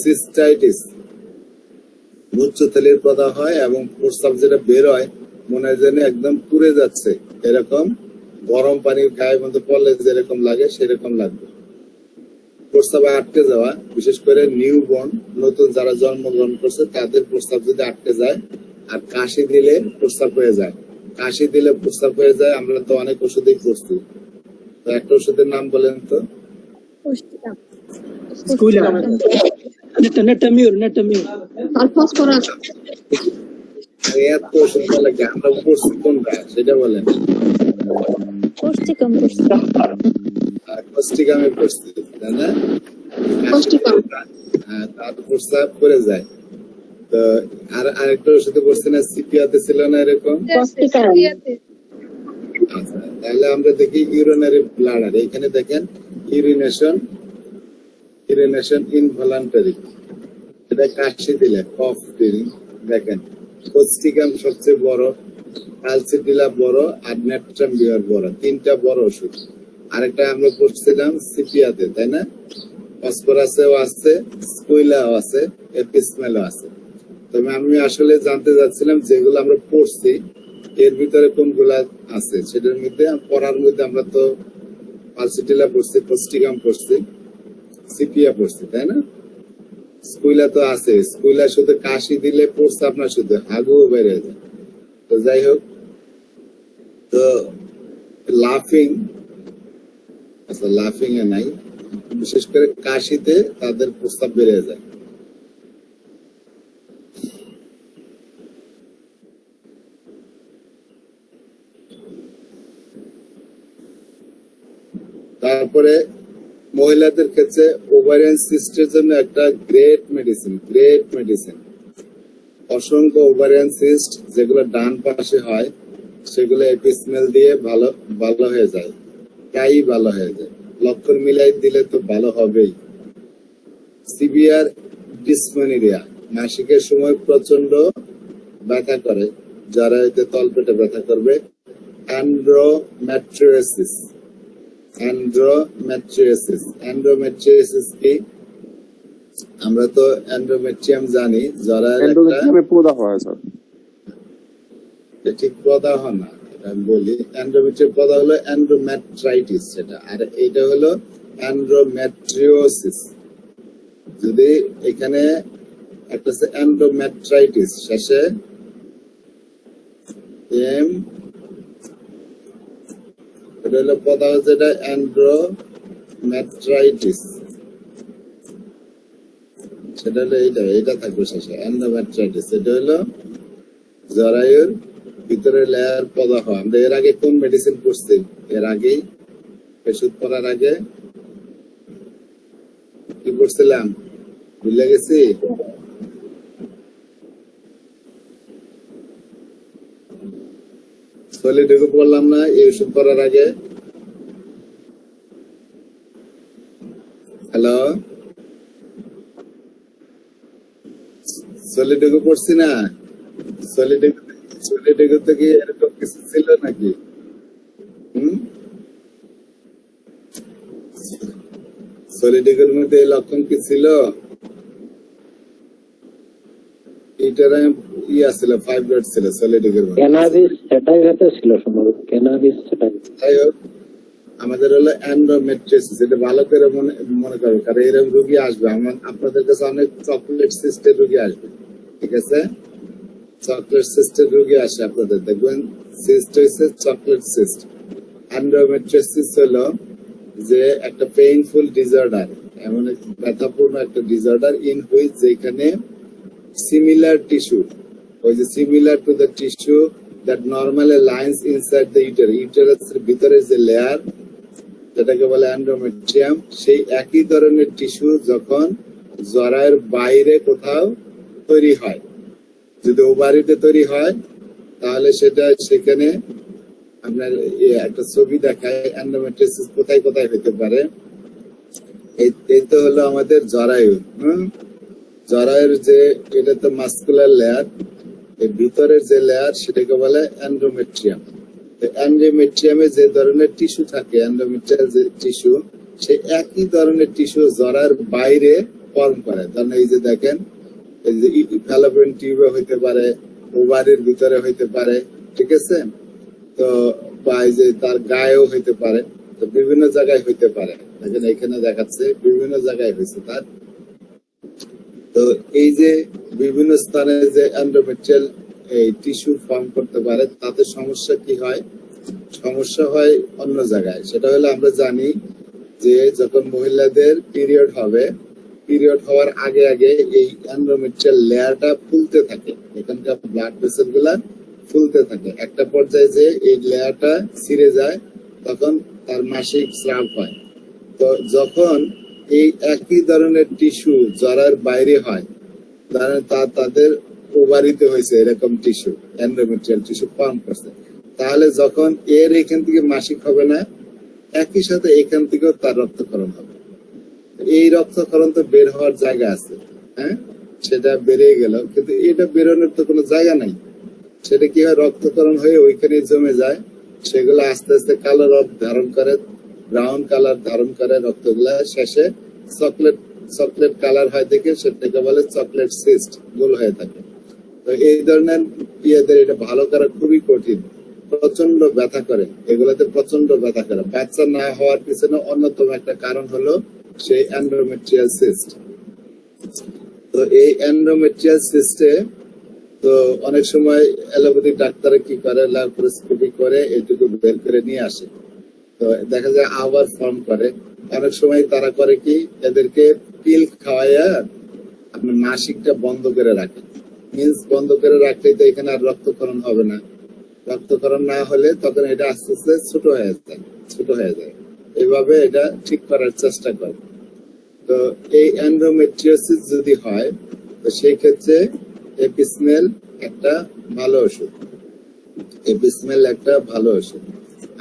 সিস্টাইটিস, মূত্রথলির প্রদাহ হয় এবং প্রস্রাব যেটা বের হয় মনে হয় যেন একদম পুড়ে যাচ্ছে, এরকম গরম পানির গায়ের মধ্যে পড়লে যেরকম লাগে সেরকম লাগবে। প্রস্রাবে আটকে যাওয়া, বিশেষ করে নিউবর্ন, নতুন যারা জন্মগ্রহণ করছে তাদের প্রস্রাব যদি আটকে যায়, আর কাশি দিলে প্রস্রাব হয়ে যায়, আমরা তো অনেক ওষুধই করছি, তো একটা ওষুধের নাম বলেন তো। এত ওষুধ বলে আমরা করছি কোনটা সেটা বলেন। কোস্টিকামে করছি, তাই না? তার প্রস্রাব করে যায়। তো আর আরেকটা ওষুধে করছি না, সিপিয়াতে ছিল না এরকম? আচ্ছা, তাহলে আমরা দেখি ইউরিনারি ব্লাডার, এখানে দেখেন ইউরিনেশন ইনভলান্টারি, এটা কাশি দিলে, কফ দিলে, দেখেন কোস্টিকাম সবচেয়ে বড়, আলসিডিলা বড়, আর নেট্রামবিয়ার বড়, তিনটা বড় ওষুধ। আরেকটা আমরা করছিলাম সিপিয়াতে, তাই না? ফসফরাসেও আছে, স্কুইলাও আছে, এপিসমেলও আছে। তবে আমি আসলে জানতে চাচ্ছিলাম যেগুলো আমরা পড়ছি এর ভিতরে কোনগুলা আছে, সেটার মধ্যে পড়ার মধ্যে আমরা তো আলসিডিলা পড়ছি, কোস্টিকাম পড়ছি, সিপিয়া পড়ছি, তাই না? স্কুইলা তো আছে, স্কুইলা শুধু কাশি দিলে পড়ছে আপনার শুধু হাগুও বেড়ে যায়, তো যাই হোক, তো লাফিং, আচ্ছা লাফিং এ নাই, বিশেষ করে কাশিতে তাদের প্রস্তাব বেড়ে যায়। তারপরে মহিলাদের ক্ষেত্রে ওভারিয়ান সিস্টের জন্য একটা গ্রেট মেডিসিন, অসংখ্য ওভারিয়ান সিস্ট যেগুলো ডান পাশে হয় সেগুলো এপিসমেল দিয়ে ভালো হয়ে যায়, তাই ভালো হয়ে যায়। লক্ষণ মিলাই দিলে তো ভালো হবেই। সিভিয়ার ডিসমেনোরিয়া, মাসিকের সময় প্রচন্ড ব্যথা করে, যারা এতে তলপেটে ব্যথা করবে। অ্যান্ড্রোমেট্রিয়াসিস কি? আমরা তো অ্যান্ড্রোমেট্রিয়াম জানি, যারা প্রদাহ হয় স্যার, ঠিক প্রদাহ না, এটা আমি বলি। অ্যান্ড্রোমেট্রিয়াম প্রদাহ হলো অ্যান্ড্রোমেট্রাইটিস, সেটা। আর এটা হলো অ্যান্ড্রোমেট্রিওসিস। যদি এখানে একটা অ্যান্ড্রোমেট্রাইটিস শেষে এম, এটা হলো প্রদাহ, যেটা অ্যান্ড্রোমেট্রাইটিস, সেটা হলো এইটা থাকবে শেষে অ্যান্ড্রোমেট্রাইটিস। এটা হলো জরায়ুর ভিতরে লেয়ার প্রদাহ। আমরা এর আগে কোন মেডিসিন করছি? এর আগেই ওষুধ পড়ার আগে কি করছিলাম ভুলে গেছি। সলিডেগো বললাম না এই ওষুধ পড়ার আগে? হ্যালো, সলিডেগো পড়ছি না? সলিডেগো তো কি এরকম কিছু ছিল নাকি? সলিডেগোর মধ্যে এই লক্ষণ কি ছিল? এটার ছিল, ফাইব্রয়েড ছিল সলিডেগোর মধ্যে। ক্যানাবিস সেটাই ছিল সম্ভবত, ক্যানাবিস সেটাই। যাই হোক, আমাদের হলো অ্যান্ড্রোমেট্রিয়াসিস। এটা ভালো করে মনে করবে, কারণ এরকম রোগী আসবে আপনাদের কাছে, অনেক চকলেট সিস্টের রোগী আসবে, ঠিক আছে? চকলেট সিস্টের রোগী আসে আপনাদের, দেখবেন সিস্ট হয়েছে চকলেট সিস্ট। অ্যান্ড্রোমেট্রিয়াসিস হলো যে একটা পেইনফুল ডিসঅর্ডার, এমন এক ব্যথাপূর্ণ একটা ডিসঅর্ডার ইন হুইচ, যেখানে সিমিলার টিস্যু, ওই যে similar to the tissue that normally lines inside the ইউটেরাসের ভিতরে যে লেয়ার, যেটাকে বলে অ্যান্ড্রোমেট্রিয়াম, সেই একই ধরনের টিস্যু যখন জরায়ুর বাইরে কোথাও তৈরি হয়, যদি ওভারিতে তৈরি হয়, তাহলে সেটা সেখানে আপনার একটা ছবি দেখায় অ্যান্ড্রোমেট্রিয়াসিস কোথায় কোথায় হতে পারে। এই তো হলো আমাদের জরায়ু। জরায়ুর যে এটা তো মাস্কুলার লেয়ার, এই ভিতরের যে লেয়ার সেটাকে বলে অ্যান্ড্রোমেট্রিয়াম। অ্যান্ড্রোমেট্রিয়ামে যে ধরনের টিস্যু থাকে, অ্যান্ড্রোমেট্রিয়াল যে টিস্যু, সেই একই ধরনের টিস্যু জরায়ুর বাইরে ফর্ম করে। ধরেন এই যে দেখেন, এই যে ফ্যালোপিয়ান টিউবে হইতে পারে, ওভারির ভিতরে হইতে পারে, ঠিক আছে? তো বা এই যে তার গায়েও হইতে পারে, তো বিভিন্ন জায়গায় হইতে পারে। দেখেন এখানে দেখাচ্ছে বিভিন্ন জায়গায় হয়েছে তার। তো এই যে বিভিন্ন স্থানে যে অ্যান্ড্রোমেট্রিয়াল এই টিস্যু ফর্ম করতে পারে, তাতে সমস্যা কি হয়? সমস্যা হয় অন্য জায়গায়। সেটা হলো আমরা জানি যে যখন মহিলাদের পিরিয়ড হবে, পিরিয়ড হওয়ার আগে আগে এই অ্যান্ড্রোমেট্রিয়াল লেয়ারটা ফুলতে থাকে, এখানকার ব্লাড ভেসেল গুলা ফুলতে থাকে। একটা পর্যায়ে যে এই লেয়ারটা ছিঁড়ে যায়, তখন তার মাসিক স্রাব হয়। তো যখন এই একই ধরনের টিস্যু জরার বাইরে হয়, তাদের ওভারিতে হয়েছে এরকম টিস্যু, অ্যান্ড্রোমেট্রিয়াল টিস্যু ফর্ম করছে, তাহলে যখন এর এখান থেকে মাসিক হবে না, একই সাথে এখান থেকেও তার রক্তক্ষরণ হবে। এই রক্তক্ষরণ তো বের হওয়ার জায়গা আছে, হ্যাঁ, সেটা বেরিয়ে গেল, কিন্তু এটা বেরোনোর তো কোনো জায়গা নাই। সেটা কি হয়? রক্তক্ষরণ হয়ে ওইখানে জমে যায়, সেগুলো আস্তে আস্তে কালো রং ধারণ করে, ব্রাউন কালার ধারণ করে রক্তগুলা, শেষে চকলেট কালার হয় দেখে সেটাকে বলে চকলেট সিস্ট, গোল হয়ে থাকে। তো এই ধরনের ইয়েদের এটা ভালো করা খুবই কঠিন, প্রচন্ড ব্যথা করে, এগুলোতে প্রচন্ড ব্যথা করে। বাচ্চা না হওয়ার পিছনে অন্যতম একটা কারণ হলো সেই অ্যান্ড্রোমেট্রিয়াল সিস্ট। তো এই অ্যান্ড্রোমেট্রিয়াল সিস্টে তো অনেক সময় অ্যালোপ্যাথিক ডাক্তার কি করে, ল্যাপারোস্কোপি করে এটুকু বের করে নিয়ে আসে। তো দেখা যায় আবার ফর্ম করে। অনেক সময় তারা করে কি, এদেরকে পিল খাওয়াইয়া আপনার মাসিকটা বন্ধ করে রাখে। মিন্স বন্ধ করে রাখলে তো এখানে আর রক্তক্ষরণ হবে না। রক্তক্ষরণ না হলে তখন এটা আস্তে আস্তে ছোট হয়ে যায়। এইভাবে এটা ঠিক করার চেষ্টা করে। তো এই এন্ডোমেট্রিওসিস যদি হয়, তো সেই ক্ষেত্রে এপিসমেল একটা ভালো ওষুধ।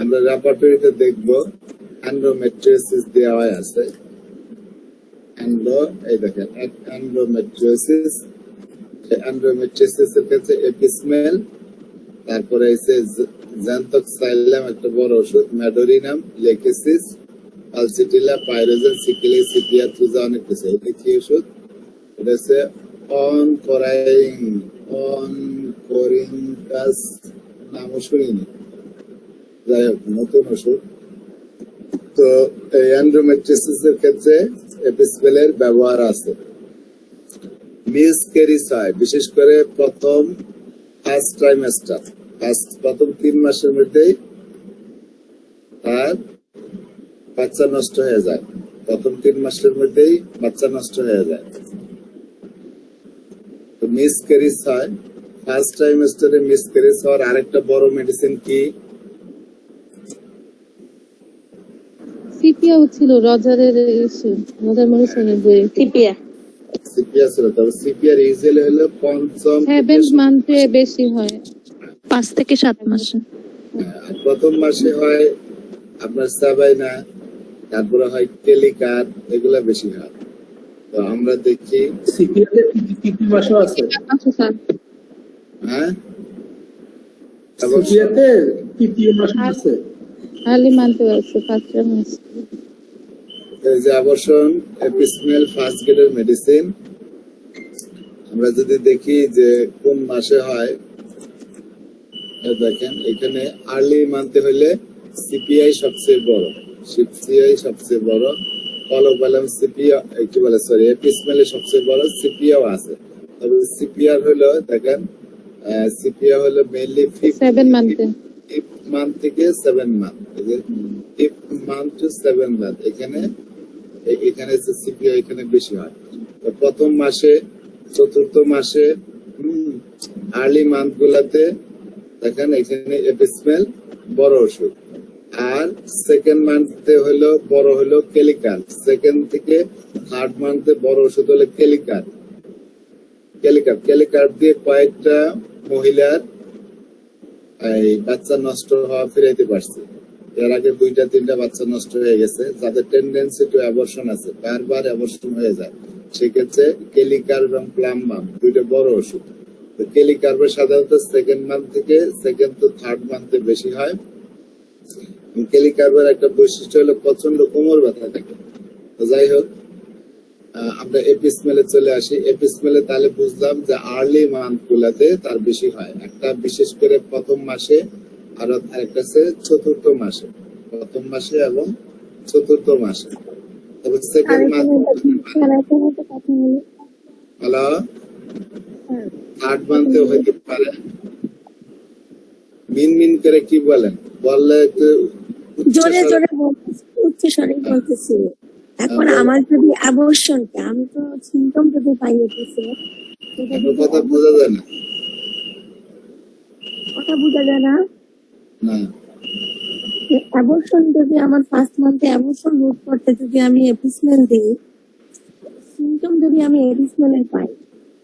আমরা ল্যাবরেটরিতে দেখবো এন্ডোমেট্রিওসিস দেওয়া আছে। এই দেখেন এন্ডোমেট্রিওসিস এর ক্ষেত্রে এপিসমেল, তারপরে এসে জ্যান্তক্সাইলাম একটা বড় ওষুধ, Medorrhinum, Lachesis, pulsatilla, pyrogen, sepia, Thuja, অনেক কিছু। এটা কি ওষুধ? এটা হচ্ছে অনকোরিঙ্কাস, নামও শুনিনি, যাই হোক নতুন ওষুধ। তো এই এন্ডোমেট্রিওসিস এর ক্ষেত্রে এপিসমেলের ব্যবহার আছে। মিসক্যারিজ হয় বিশেষ করে ফার্স্ট ট্রাইমেস্টার, প্রথম 3 মাসের মধ্যেই তার বাচ্চা নষ্ট হয়ে যায়। তো মিসক্যারিজ হয় ফার্স্ট ট্রাইমেস্টারে। মিসক্যারিজ হওয়ার আরেকটা বড় মেডিসিন কি? সিপিয়া ছিল রজারের ইস্যু, রজার মরিসনের বই। সিপিয়া ছিল। তবে সিপিয়ার ইউজুয়ালি হলো পঞ্চম 7 মান্থে বেশি হয়, 5 থেকে 7 মাসে। প্রথম মাসে হয় আপনার সাবাইনা, তারপরে হয় কেলিকার, এগুলা বেশি হয়। তো আমরা দেখি সিপিএতে কি মাসও আছে? আচ্ছা স্যার, হ্যাঁ সিপিএতে কি মাস আছে? আর্লি মান্থে আছে, 5 মাস। এই যে অ্যাবর্শন এপিসমেল ফার্স্ট গ্রেডের মেডিসিন। আমরা যদি দেখি যে কোন মাসে হয়, দেখেন এখানে আর্লি মান্থে হইলে সিপিআই সবচেয়ে বড়, কলোবালাম সিপিয়া কি বলে, সরি, এপিসমেলে সবচেয়ে বড়, সিপিয়াও আছে। তবে সিপিআর হলো দেখেন, সিপিআ হলো মেইনলি 7 মান্থে, 5th মান্থ থেকে 7 month, 5th month two 7 month. এখানে সিপিআ এখানে বেশি হয়। তো প্রথম মাসে, চতুর্থ মাসে, আর্লি মান্থ গুলাতে দেখেন এখানে এপিসমেল বড় ওষুধ। আর সেকেন্ড মান্থে হলো বড় হলো কেলিকার। সেকেন্ড থেকে থার্ড মান্থে বড় ওষুধ হলো কেলিকার দিয়ে কয়েকটা মহিলার এই বাচ্চা নষ্ট হওয়া ফিরাইতে পারছে। এর আগে 2-3টা বাচ্চা নষ্ট হয়ে গেছে, যাদের টেন্ডেন্সি টু অ্যাবর্শন আছে, বারবার অ্যাবর্শন হয়ে যায়। সেক্ষেত্রে কেলিকার এবং প্লাম্বাম 2টা বড় ওষুধ। তো কেলিকার্ব সাধারণত সেকেন্ড মান্থ থেকে সেকেন্ড টু থার্ড মান্থে বেশি হয়। কেলিকার্বের একটা বৈশিষ্ট্য হলো প্রচন্ড কোমর ব্যথা থাকে। তো যাই হোক, আমরা এপিসমেলে চলে আসি। এপিসমেলে তাহলে বুঝলাম যে আর্লি মান্থ গুলাতে তার বেশি হয়। একটা বিশেষ করে প্রথম মাসে, আর আরেকটা আছে চতুর্থ মাসে, প্রথম মাসে এবং চতুর্থ মাসে। তবে সেকেন্ড মান্থ, হ্যালো, থার্ড মান্থে হইতে পারে। মিন করে কি বলেন, বললে একটু জোরে উচ্চ স্বরে বলতেছি। এখন আমার যদি অ্যাবর্শনটা, আমি তো সিম্পটম যদি পাই এপিসমেল, কথা বোঝা যায় না। কথা বোঝা যায় না। না, অ্যাবর্শন যদি আমার ফার্স্ট মান্থে অ্যাবর্শন রোধ করতে যদি আমি এপিসমেল দিই, সিম্পটম যদি আমি এপিসমেলের পাই,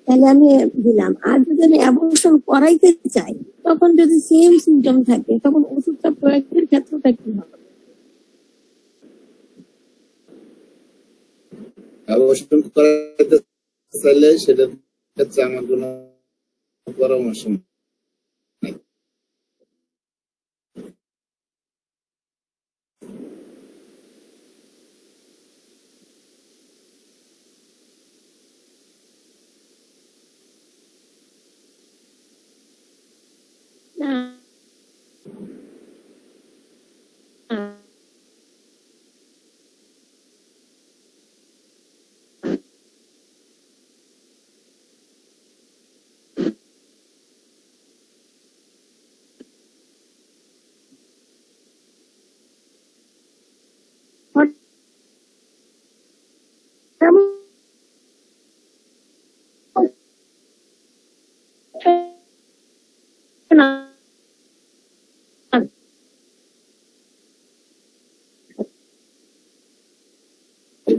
তাহলে আমি দিলাম। আর যদি আমি অ্যাবর্শন করাইতে চাই, তখন যদি সেম সিম্পটম থাকে, তখন ওষুধটা প্রয়োগের ক্ষেত্রটা কি হবে? অ্যাবর্শন করাতে চাইলে সেটার ক্ষেত্রে আমার কোনো পরামর্শ নেই। না,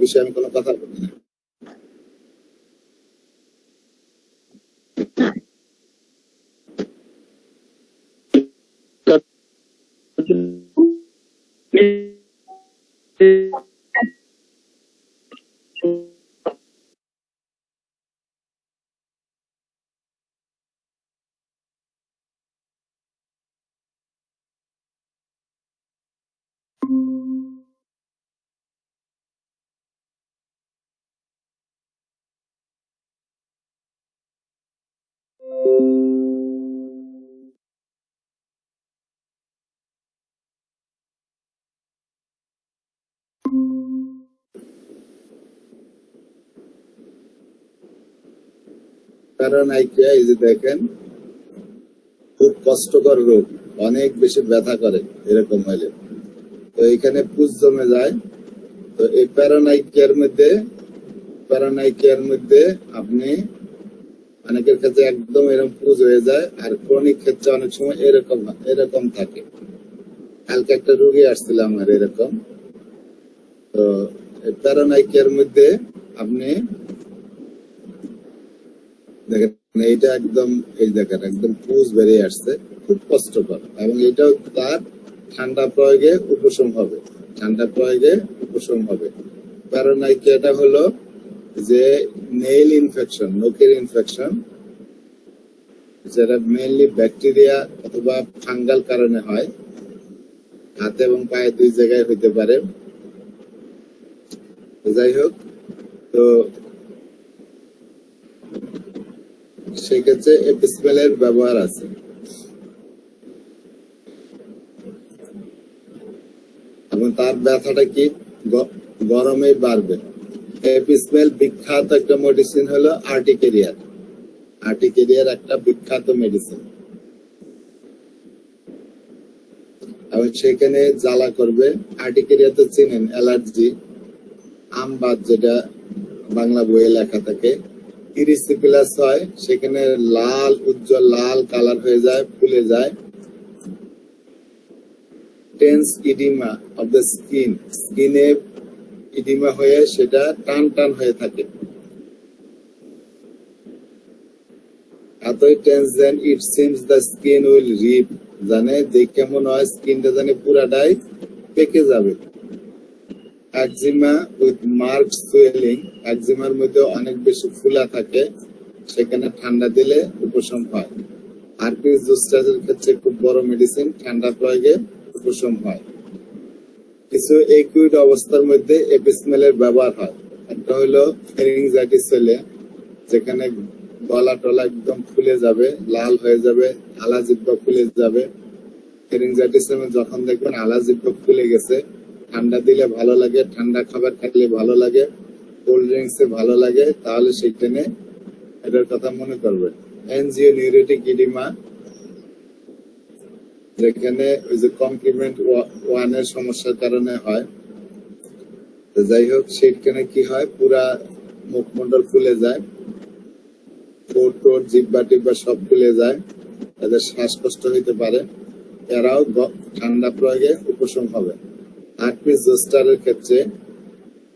বিষয়ে আমি কোনো কথা বলি না। প্যারানাইকিয়া এই যে দেখেন, খুব কষ্টকর রোগ, অনেক বেশি ব্যথা করে এরকম হলে। তো এখানে পুজ জমে যায়। তো এই প্যারানাইকিয়ার মধ্যে আপনি অনেকের ক্ষেত্রে একদম এরকম পুজ হয়ে যায়, আর ক্রনিক ক্ষেত্রে অনেক সময় এরকম থাকে। কালকে একটা রোগী আসছিল আমার এরকম। তো প্যারানাইকিয়ার মধ্যে আপনি দেখেন এইটা একদম, এই দেখেন একদম পুজ বেরিয়ে আসছে, খুব কষ্টকর। এবং এটাও তার ঠান্ডা প্রয়োগে উপশম হবে। প্যারানাইকিয়াটা হলো যে নেইল ইনফেকশন, নখের ইনফেকশন, যেটা মেইনলি ব্যাকটেরিয়া অথবা ফাঙ্গাল কারণে হয়। হাতে এবং পায়ে দুই জায়গায় হইতে পারে। যাই হোক, তো সেক্ষেত্রে এপিসমেলের ব্যবহার আছে। এবং তার ব্যথাটা কি গরমে বাড়বে। এপিসমেল বিখ্যাত একটা মেডিসিন হলো আর্টিকেরিয়ার একটা বিখ্যাত মেডিসিন। এবং সেখানে জ্বালা করবে। আর্টিকেরিয়া তো চিনেন, অ্যালার্জি, আমবাদ যেটা বাংলা বইয়ে লেখা থাকে, ইরিসিপিলাস হয়, সেখানে লাল, উজ্জ্বল লাল কালার হয়ে যায়, ফুলে যায়। টেন্স ইডিমা অফ দ্য স্কিনে ইডিমা হয়ে সেটা টান হয়ে থাকে। এতই tense then it seems the skin will rip, জানে দেখে মনে হয় স্কিনটা জানে পুরাটাই পেকে যাবে। একজিমা উইথ মার্কড সুয়েলিং, একজিমার মধ্যে অনেক বেশি ফুলা থাকে, সেখানে ঠান্ডা দিলে উপশম হয়। হার্পিস জোস্টারের ক্ষেত্রে খুব বড় মেডিসিন, ঠান্ডা প্রয়োগে উপশম হয়। কিছু একুইড অবস্থার মধ্যে এপিসমেলের ব্যবহার হয়। একটা হলো ফেরিংজাইটিস হলে, যেখানে গলা টলা একদম ফুলে যাবে, লাল হয়ে যাবে, আলাজিব্বা ফুলে যাবে। ফেরিংজাইটিসের যখন দেখবেন আলাজিব্বা ফুলে গেছে, ঠান্ডা দিলে ভালো লাগে, ঠান্ডা খাবার খেলে ভালো লাগে, কোল্ড ড্রিঙ্কসে ভালো লাগে, তাহলে সেখানে এটার কথা মনে করবেন। এনজিও নিউরেটিক ইডিমা, যেখানে ওই যে কমপ্লিমেন্ট 1 এর সমস্যার কারণে হয়। তো যাই হোক, সেখানে কি হয়, পুরা মুখমণ্ডল ফুলে যায়, ঠোঁট জিহ্বা টিব্বা সব ফুলে যায়, তাদের শ্বাসকষ্ট হইতে পারে। এরাও ঠান্ডা প্রয়োগে উপশম হবে। হার্পিস জোস্টারের ক্ষেত্রে,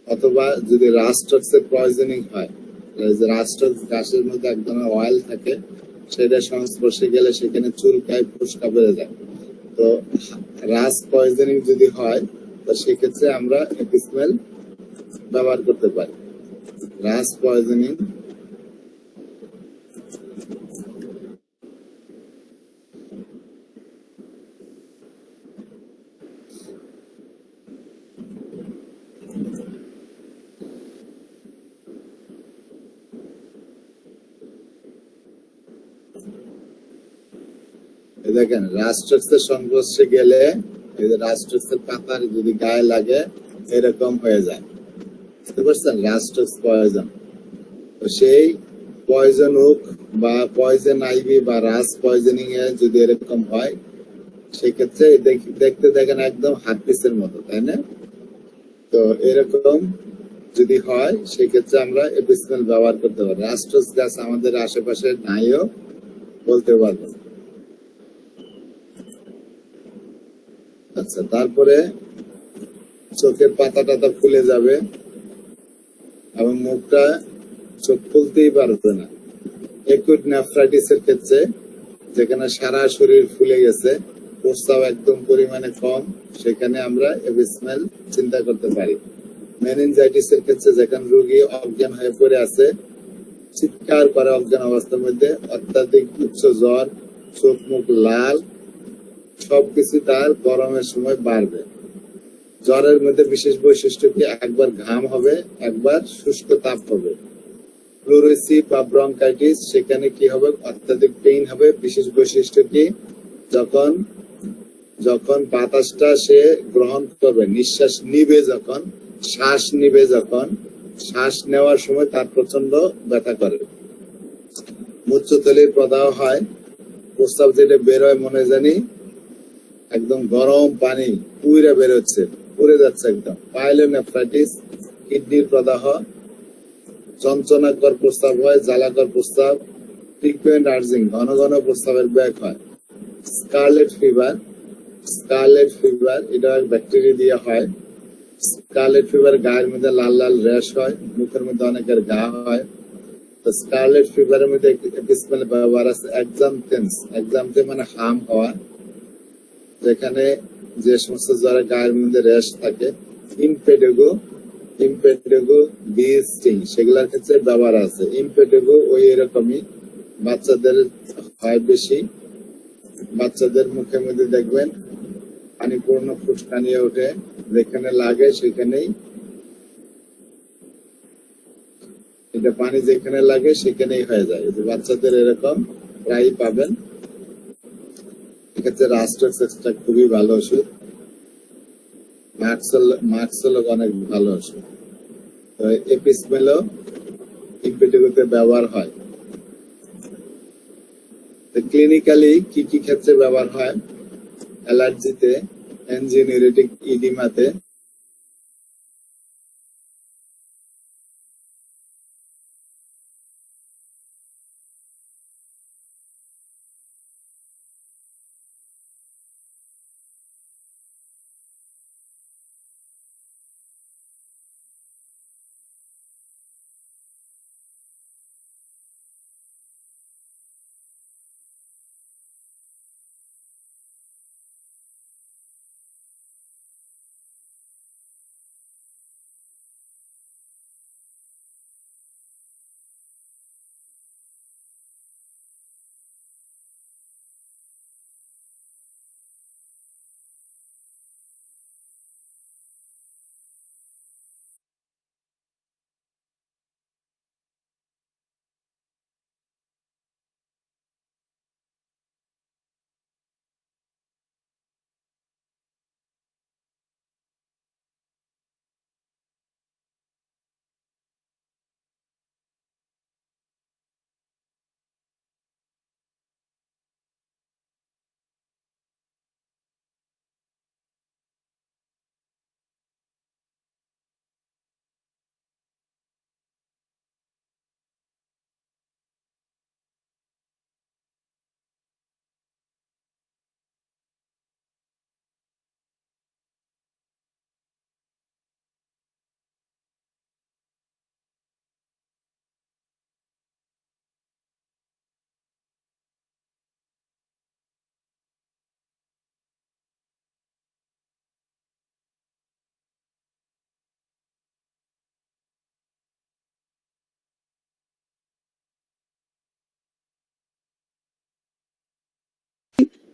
অথবা যদি রাস্টক্সের পয়জনিং হয়, রাস্টক্স গাছের মধ্যে এক ধরনের অয়েল থাকে, সেটা সংস্পর্শে গেলে সেখানে চুলকায়, ফুসকা বেড়ে যায়। তো রাস পয়জনিং যদি হয়, তো সেক্ষেত্রে আমরা এপিসমেল ব্যবহার করতে পারি। রাস পয়জনিং দেখেন, রাস্টক্সের সংস্পর্শে গেলে, এই যে রাস্টক্সের পাতার যদি গায়ে লাগে, এরকম হয়ে যায়, বুঝতে পারছেন? রাস্টক্স পয়জন। তো সেই পয়জন হোক বা পয়জন আইভি বা রাস পয়জনিং এ যদি এরকম হয়, সেক্ষেত্রে দেখতে দেখেন একদম হার্পিসের মতো, তাই না? তো এরকম যদি হয়, সেক্ষেত্রে আমরা এপিসমেল ব্যবহার করতে পারি। রাস্টক্স গাছ আমাদের আশেপাশে নাইও বলতে পারবো। আচ্ছা, তারপরে চোখের পাতা টাতা ফুলে যাবে, এবং মুখটা চোখ খুলতেই পারবে না। একুট নেফ্রাইটিসের ক্ষেত্রে যেখানে সারা শরীর ফুলে গেছে, প্রস্রাব একদম পরিমাণে কম, সেখানে আমরা এবিসমেল চিন্তা করতে পারি। মেনিনজাইটিসের ক্ষেত্রে যেখানে রোগী অজ্ঞান হয়ে পড়ে আছে, চিৎকার করে অজ্ঞান অবস্থার মধ্যে, অত্যাধিক উচ্চ জ্বর, চোখ মুখ লাল, সবকিছু তার গরমের সময় বাড়বে। জ্বরের মধ্যে বিশেষ বৈশিষ্ট্য কি, একবার ঘাম হবে, একবার শুষ্ক তাপ হবে। প্লুরিসি বা ব্রঙ্কাইটিস, সেখানে কি হবে, অত্যাধিক পেইন হবে। বিশেষ বৈশিষ্ট্য কি, যখন যখন বাতাসটা সে গ্রহণ করবে, নিঃশ্বাস নিবে, যখন শ্বাস নিবে, যখন শ্বাস নেওয়ার সময় তার প্রচন্ড ব্যথা করে। মূত্রথলির প্রদাহ হয়, প্রস্রাব যেটা বেরোয় মনে জানি একদম গরম পানি পুইরা বেরোচ্ছে, পুড়ে যাচ্ছে একদম। পাইলোনেফ্রাইটিস, কিডনির প্রদাহ, যন্ত্রণাকর প্রস্রাব হয়, জ্বালাকর প্রস্রাব, ফ্রিকুয়েন্ট আর্জিং, ঘন ঘন প্রস্রাবের ব্যাক হয়। স্কারলেট ফিভার, স্কারলেট ফিভার এটা ব্যাকটেরিয়া দিয়ে হয়। স্কারলেট ফিভার গায়ের মধ্যে লাল লাল র্যাশ হয়, মুখের মধ্যে অনেকের ঘা হয়। তো স্কারলেট ফিভারের মধ্যে এপিসমেল ব্যবহার আছে এক্সামথেন্স। এক্সামথেন্স মানে হাম হওয়া, যেখানে যে সমস্ত জ্বরে গায়ের মধ্যে র্যাশ থাকে। ইমপেডেগো, ইমপেডেগো বি স্টিং, সেগুলোর ক্ষেত্রে ব্যবহার আছে। ইমপেডেগো ওই এরকমই, বাচ্চাদের হয় বেশি। বাচ্চাদের মুখের মধ্যে দেখবেন পানিপূর্ণ ফুটকানিয়ে ওঠে, যেখানে লাগে সেখানেই, এটা পানি যেখানে লাগে সেখানেই হয়ে যায়। বাচ্চাদের এরকম প্রায়ই পাবেন। এক্ষেত্রে রাস্টক্স এক্সট্রা খুবই ভালো ওষুধ। মার্কসল অনেক ভালো ওষুধ। তো এপিসমেলও ইমপেডিগোতে ব্যবহার হয়। ক্লিনিক্যালি কি কি ক্ষেত্রে ব্যবহার হয়, অ্যালার্জিতে, এনজিওনিউরেটিক ইডিমাতে,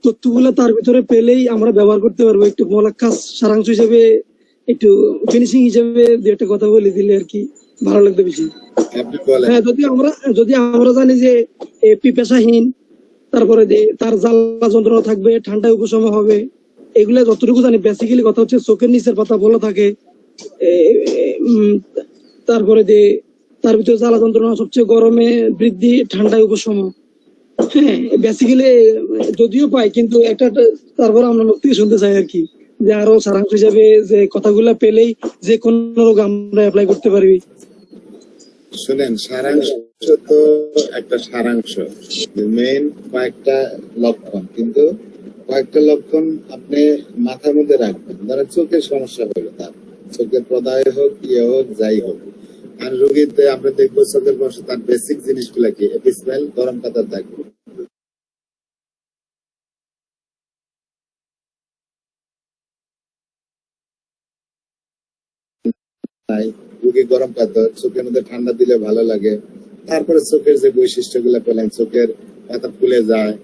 তথ্যগুলো তার ভিতরে পেলেই আমরা ব্যবহার করতে পারবো। একটু মোলাক্কাস সারাংশ হিসেবে, একটু ফিনিশিং হিসেবে দু একটা কথা বলে দিলে আর কি ভালো লাগবে বেশি। আপনি বলেন। হ্যাঁ, যদি আমরা জানি যে পিপাসাহীন, তারপরে তার জ্বালা যন্ত্রণা থাকবে, ঠান্ডায় উপশম হবে, এগুলা যতটুকু জানি। বেসিক্যালি কথা হচ্ছে চোখের নিচের পাতা বলা থাকে, তারপরে তার ভিতরে জ্বালা যন্ত্রণা, সবচেয়ে গরমে বৃদ্ধি, ঠান্ডায় উপশম। হ্যাঁ, বেসিক্যালি যদিও পাই, কিন্তু একটা তারপর আমরা মুখ থেকে শুনতে চাই আর কি, যে আরো সারাংশ হিসাবে যে কথাগুলা পেলেই যে কোন রোগ আমরা অ্যাপ্লাই করতে পারবি। শুনেন, সারাংশ তো একটা সারাংশ, মেইন কয়েকটা লক্ষণ, কিন্তু কয়েকটা লক্ষণ আপনি মাথার মধ্যে রাখবেন। ধরেন চোখের সমস্যা হলো, তার চোখের প্রদায় হোক, ইয়ে হোক, যাই হোক, আর রোগীতে আমরা দেখবো চোখের বসে তার বেসিক জিনিসগুলা কি, এপিসমেল, গরম কাতার দাগ। রোগী গরম কাতর, চোখের মধ্যে ঠান্ডা দিলে ভালো লাগে। তারপরে চোখের যে বৈশিষ্ট্য গুলা পেলেন, চোখের পাতা ফুলে যায়,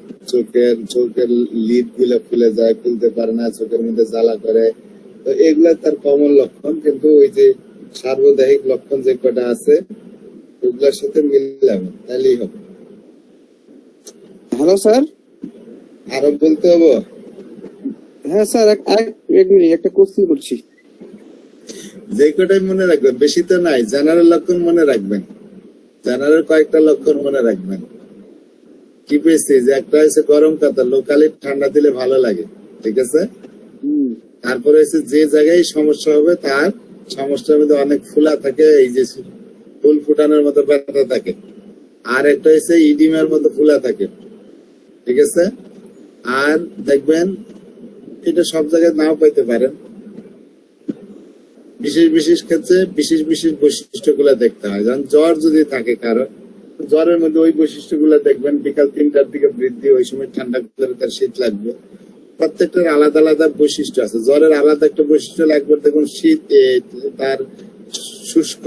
চোখের লিড গুলা ফুলে যায়, খুলতে পারে না, চোখের মধ্যে জ্বালা করে, তো এগুলা তার কমন লক্ষণ। কিন্তু ওই যে সার্বদায়িক লক্ষণ যে কটা আছে ওগুলার সাথে মিলাবে, তাহলেই হবে। Hello sir. আরো বলতে হবে? হ্যাঁ স্যার, এক মিনিট, একটা কোশ্চেন করছি। যে কটাই মনে রাখবেন, বেশি তো নাই। জেনারেল লক্ষণ মনে রাখবেন, জেনারেল কয়েকটা লক্ষণ মনে রাখবেন। কি পেয়েছি যে একটা হচ্ছে গরম কাতার, লোকালি ঠান্ডা দিলে ভালো লাগে, ঠিক আছে। তারপরে হচ্ছে যে জায়গায় সমস্যা হবে তার সমস্যার মধ্যে অনেক ফুলা থাকে, এই যে ফুল ফুটানোর মতো ব্যথা থাকে। আর একটা হচ্ছে ইডিমের মতো ফুলা থাকে, ঠিক আছে। আর দেখবেন এটা সব জায়গায় নাও পাইতে পারেন, বিশেষ বিশেষ ক্ষেত্রে বিশেষ বিশেষ বৈশিষ্ট্য গুলা দেখতে হয়। যেমন জ্বর যদি থাকে কারো, জ্বরের মধ্যে ওই বৈশিষ্ট্য গুলা দেখবেন, বিকাল 3টার দিকে বৃদ্ধি, ওই সময় ঠান্ডা করে তার শীত লাগবে। প্রত্যেকটার আলাদা আলাদা বৈশিষ্ট্য আছে। জ্বরের আলাদা একটা বৈশিষ্ট্য লাগবে, দেখুন শীত তার শুষ্ক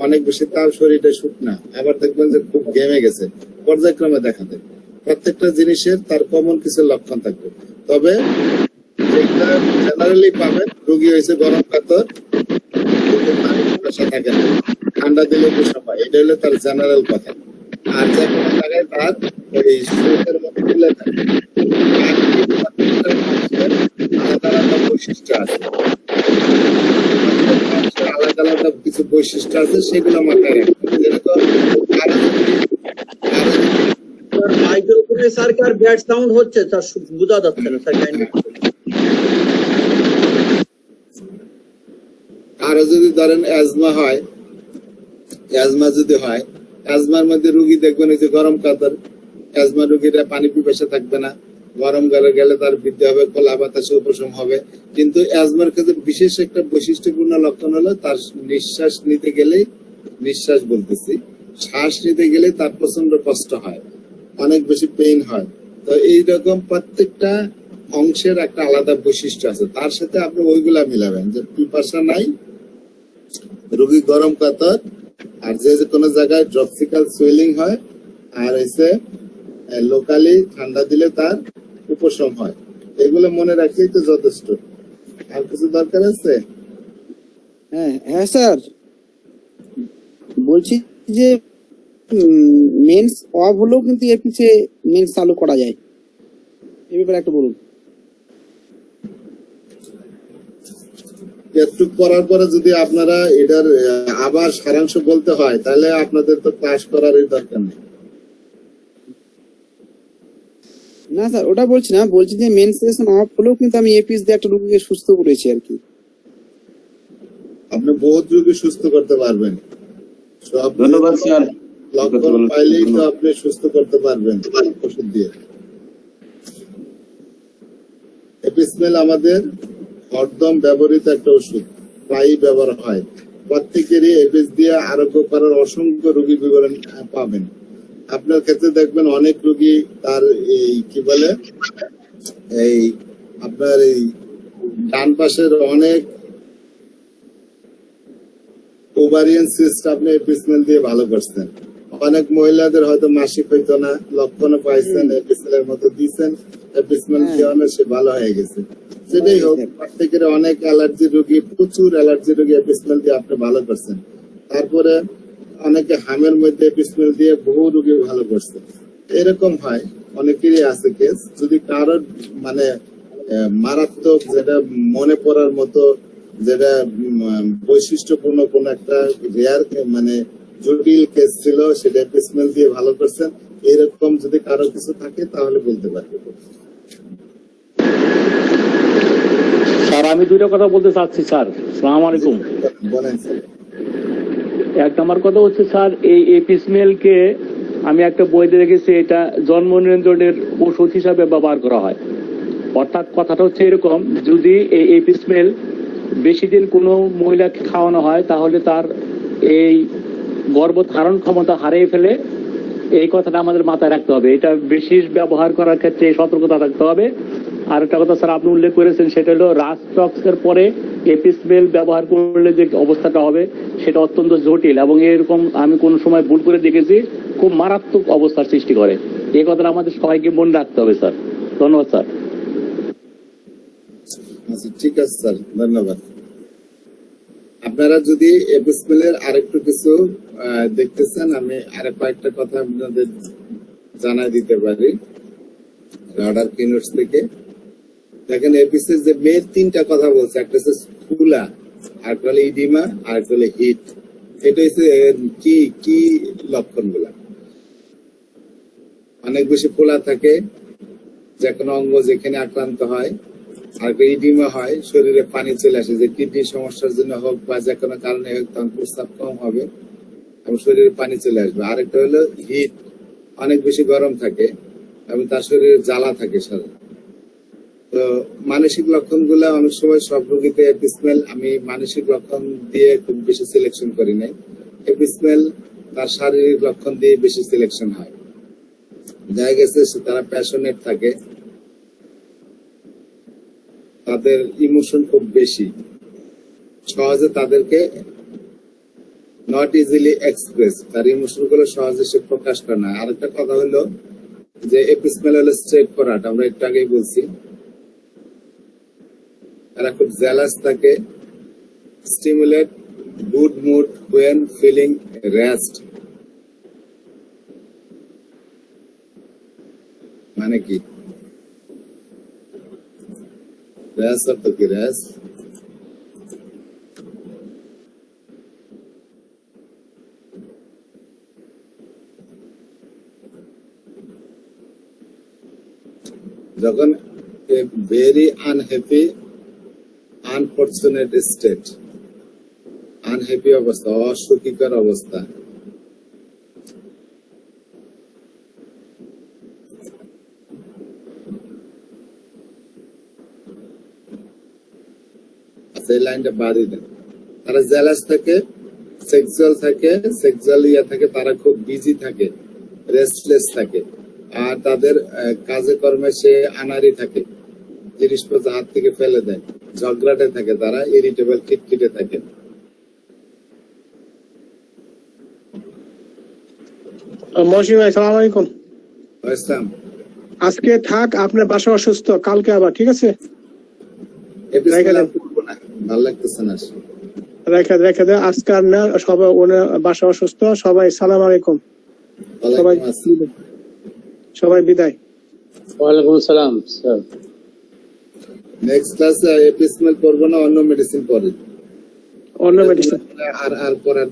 অনেক বেশি, তার শরীরটা শুকনা। আবার দেখবেন যে খুব ঘেমে গেছে, পর্যায়ক্রমে দেখা দেয়। প্রত্যেকটা জিনিসের তার কমন কিছু লক্ষণ থাকবে। তবে জেনারেলি পাবেন রোগী হয়েছে গরম কাতর, থাকে না, ঠান্ডা দিলে বসা পায়, এটা হলো তার জেনারেল কথা। আর যে কোনো জায়গায় তার ওই শরীরের মতো ফুলে থাকে, আলাদা আলাদা বৈশিষ্ট্য আছে, আলাদা আলাদা কিছু বৈশিষ্ট্য আছে, সেগুলো মাথায় রাখবেন। যেরকম মাইকের উপরে স্যার কার ব্যাড সাউন্ড হচ্ছে স্যার, বোঝা যাচ্ছে না স্যার। আরো যদি ধরেন অ্যাজমা হয়, অ্যাজমা যদি হয়, অ্যাজমার মধ্যে রুগী দেখবেন এই যে গরম কাতর, অ্যাজমা রুগীরা পানি পিপাসা থাকবে না, গরম গেলে তার বৃদ্ধি হবে, খোলা বাতাসে উপশম হবে। কিন্তু অ্যাজমার ক্ষেত্রে বিশেষ একটা বৈশিষ্ট্যপূর্ণ লক্ষণ হলো তার নিঃশ্বাস নিতে গেলেই, নিঃশ্বাস বলতেছি, শ্বাস নিতে গেলে তার প্রচন্ড কষ্ট হয়, অনেক বেশি পেইন হয়। তো এইরকম প্রত্যেকটা অংশের একটা আলাদা বৈশিষ্ট্য আছে, তার সাথে আপনি ওইগুলা মিলাবেন। যে পিপাসা নাই, রোগী গরম কাতর, আর যে কোনো জায়গায় ড্রপসিক্যাল সুয়েলিং হয়, আর এসে লোকালি ঠান্ডা দিলে তার উপশম হয়, এগুলো মনে রাখলেই তো যথেষ্ট। আর কিছু দরকার আছে? হ্যাঁ স্যার, বলছি যে মেন্স অফ হলেও কিন্তু এর পিছে মেন্স চালু করা যায়, এই ব্যাপারে একটু বলুন। একটু করার পরে যদি আপনারা এটার আবার সারাংশ বলতে হয়, তাহলে আপনাদের তো ক্লাস করারই দরকার নেই। না স্যার, ওটা বলছি না, বলছি যে মেনস্ট্রুয়েশন অফ হলেও কিন্তু আমি এপিস দিয়ে একটা রোগীকে সুস্থ করেছি আর কি। আপনি বহুত রোগী সুস্থ করতে পারবেন, সব ধন্যবাদ স্যার। লক্ষণ পাইলেই তো আপনি সুস্থ করতে পারবেন ওষুধ দিয়ে। এপিসমেল আমাদের হরদম ব্যবহৃত একটা ওষুধ, প্রায়ই ব্যবহার হয়। প্রত্যেকেরই এপিস দিয়ে আরোগ্য করার অসংখ্য রোগী বিবরণ পাবেন। আপনার ক্ষেত্রে দেখবেন অনেক রোগী তার এই কি বলে, এই আপনার এই ডান পাশের অনেক ওভারিয়ান সিস্ট আপনি এপিসমেল দিয়ে ভালো করছেন। অনেক মহিলাদের হয়তো মাসিক হইতো না, লক্ষণও পাইছেন, এপিসমেলের মতো দিয়েছেন, এপিসমেল দিয়ে সে ভালো হয়ে গেছে। সেটাই হোক, প্রত্যেকের অনেক অ্যালার্জি রোগী, প্রচুর অ্যালার্জি রোগী এপিসমেল দিয়ে আপনি ভালো করছেন। তারপরে অনেকে হামের মধ্যে এপিসমেল দিয়ে বহু রোগী ভালো করছে। এরকম হয়, অনেকেরই আছে কেস। যদি কারোর মানে মারাত্মক, যেটা মনে পড়ার মতো, যেটা বৈশিষ্ট্যপূর্ণ কোন একটা রেয়ার মানে জটিল কেস ছিল, সেটা এপিসমেল দিয়ে ভালো করছেন, এরকম যদি কারো কিছু থাকে তাহলে বলতে পারবে। স্যার আমি দুইটা কথা বলতে চাচ্ছি স্যার। আসসালামু আলাইকুম। বলেন স্যার। এক নম্বর কথা হচ্ছে স্যার, এই এপিসমেল কে আমি একটা বইতে দেখেছি, এটা জন্ম নিয়ন্ত্রণের ওষুধ হিসাবে ব্যবহার করা হয়। অর্থাৎ কথাটা হচ্ছে এরকম, যদি এই এপিসমেল বেশি দিন কোনো মহিলাকে খাওয়ানো হয়, তাহলে তার এই গর্ভ ধারণ ক্ষমতা হারিয়ে ফেলে, এই কথাটা আমাদের মাথায় রাখতে হবে। এটা বেশি ব্যবহার করার ক্ষেত্রে সতর্কতা থাকতে হবে। আর একটা কথা স্যার আপনি উল্লেখ করেছেন, সেটা হলো রাস্টক্সের পরে এপিসমেল ব্যবহার করলে যে অবস্থাটা হবে সেটা অত্যন্ত জটিল, এবং এরকম আমি কোন সময় ভুল করে দেখেছি, খুব মারাত্মক অবস্থার সৃষ্টি করে। এই কথাটা আমাদের সবাইকে মনে রাখতে হবে স্যার। ধন্যবাদ স্যার। আচ্ছা, ঠিক আছে স্যার, ধন্যবাদ। আপনারা যদি এপিসমেলের আরেকটু কিছু দেখতেছেন, আমি আরো কয়েকটা কথা আপনাদের জানাই দিতে পারি রাডার কিনোটস থেকে। দেখেন এপিসের যে মেয়ের তিনটা কথা বলছে, একটা হচ্ছে ফুলা, আরেকটা হলো ইডিমা, আরেকটা হলো হিট। এটা হচ্ছে কি কি লক্ষণ গুলা? অনেক বেশি ফোলা থাকে, যে কোনো অঙ্গ যেখানে আক্রান্ত হয়, আর ইডিমা হয়, শরীরে পানি চলে আসে, যে কিডনির সমস্যার জন্য হোক বা যে কোনো কারণে হোক, তখন প্রস্রাব কম হবে এবং শরীরে পানি চলে আসবে। আরেকটা হলো হিট, অনেক বেশি গরম থাকে এবং তার শরীরে জ্বালা থাকে সারা। তো মানসিক লক্ষণ গুলা অনেক সময় সব রোগীতে এপিসমেল আমি মানসিক লক্ষণ দিয়ে খুব বেশি সিলেকশন করি নাই, এপিসমেল তার শারীরিক লক্ষণ দিয়ে বেশি সিলেকশন হয়। দেখা গেছে তারা প্যাশনেট থাকে, তাদের ইমোশন খুব বেশি, সহজে তাদেরকে নট ইজিলি এক্সপ্রেস, তার ইমোশন গুলো সহজে সে প্রকাশ করে না। আরেকটা কথা হলো যে এপিসমেল হলো স্ট্রেট ফরওয়ার্ড, আমরা একটু আগেই বলছি। তারা খুব জেলাস থাকে, stimulate good mood when feeling rest. মানে কি রেস? অর্থ কি রেস? যখন very unhappy, unfortunate state, unhappy অবস্থা, অসুখীকর অবস্থা, সেই লাইনটা বাদই দেন। তারা জেলাস থাকে, সেক্সুয়াল থাকে, সেক্সুয়াল থাকে, তারা খুব বিজি থাকে, রেস্টলেস থাকে, আর তাদের কাজে কর্মে সে আনারি থাকে, জিনিসপত্র হাত থেকে ফেলে দেয়, ঝগড়াটে থাকে, তারা ইরিটেবল, খিটখিটে থাকে। মহসিন ভাই সালাম আলাইকুম। ইসলাম, আজকে থাক, আপনার বাসা অসুস্থ, কালকে আবার, ঠিক আছে? ভালো লাগতেছে না, রেখে দেন আজকে আর না, সবাই ওনার বাসা অসুস্থ। সবাই সালাম আলাইকুম, সবাই বিদায়। ওয়ালাইকুম আসসালাম স্যার। নেক্সট ক্লাসে এপিসমেল পড়বো না, অন্য মেডিসিন পড়ে, অন্য মেডিসিন আর পড়ার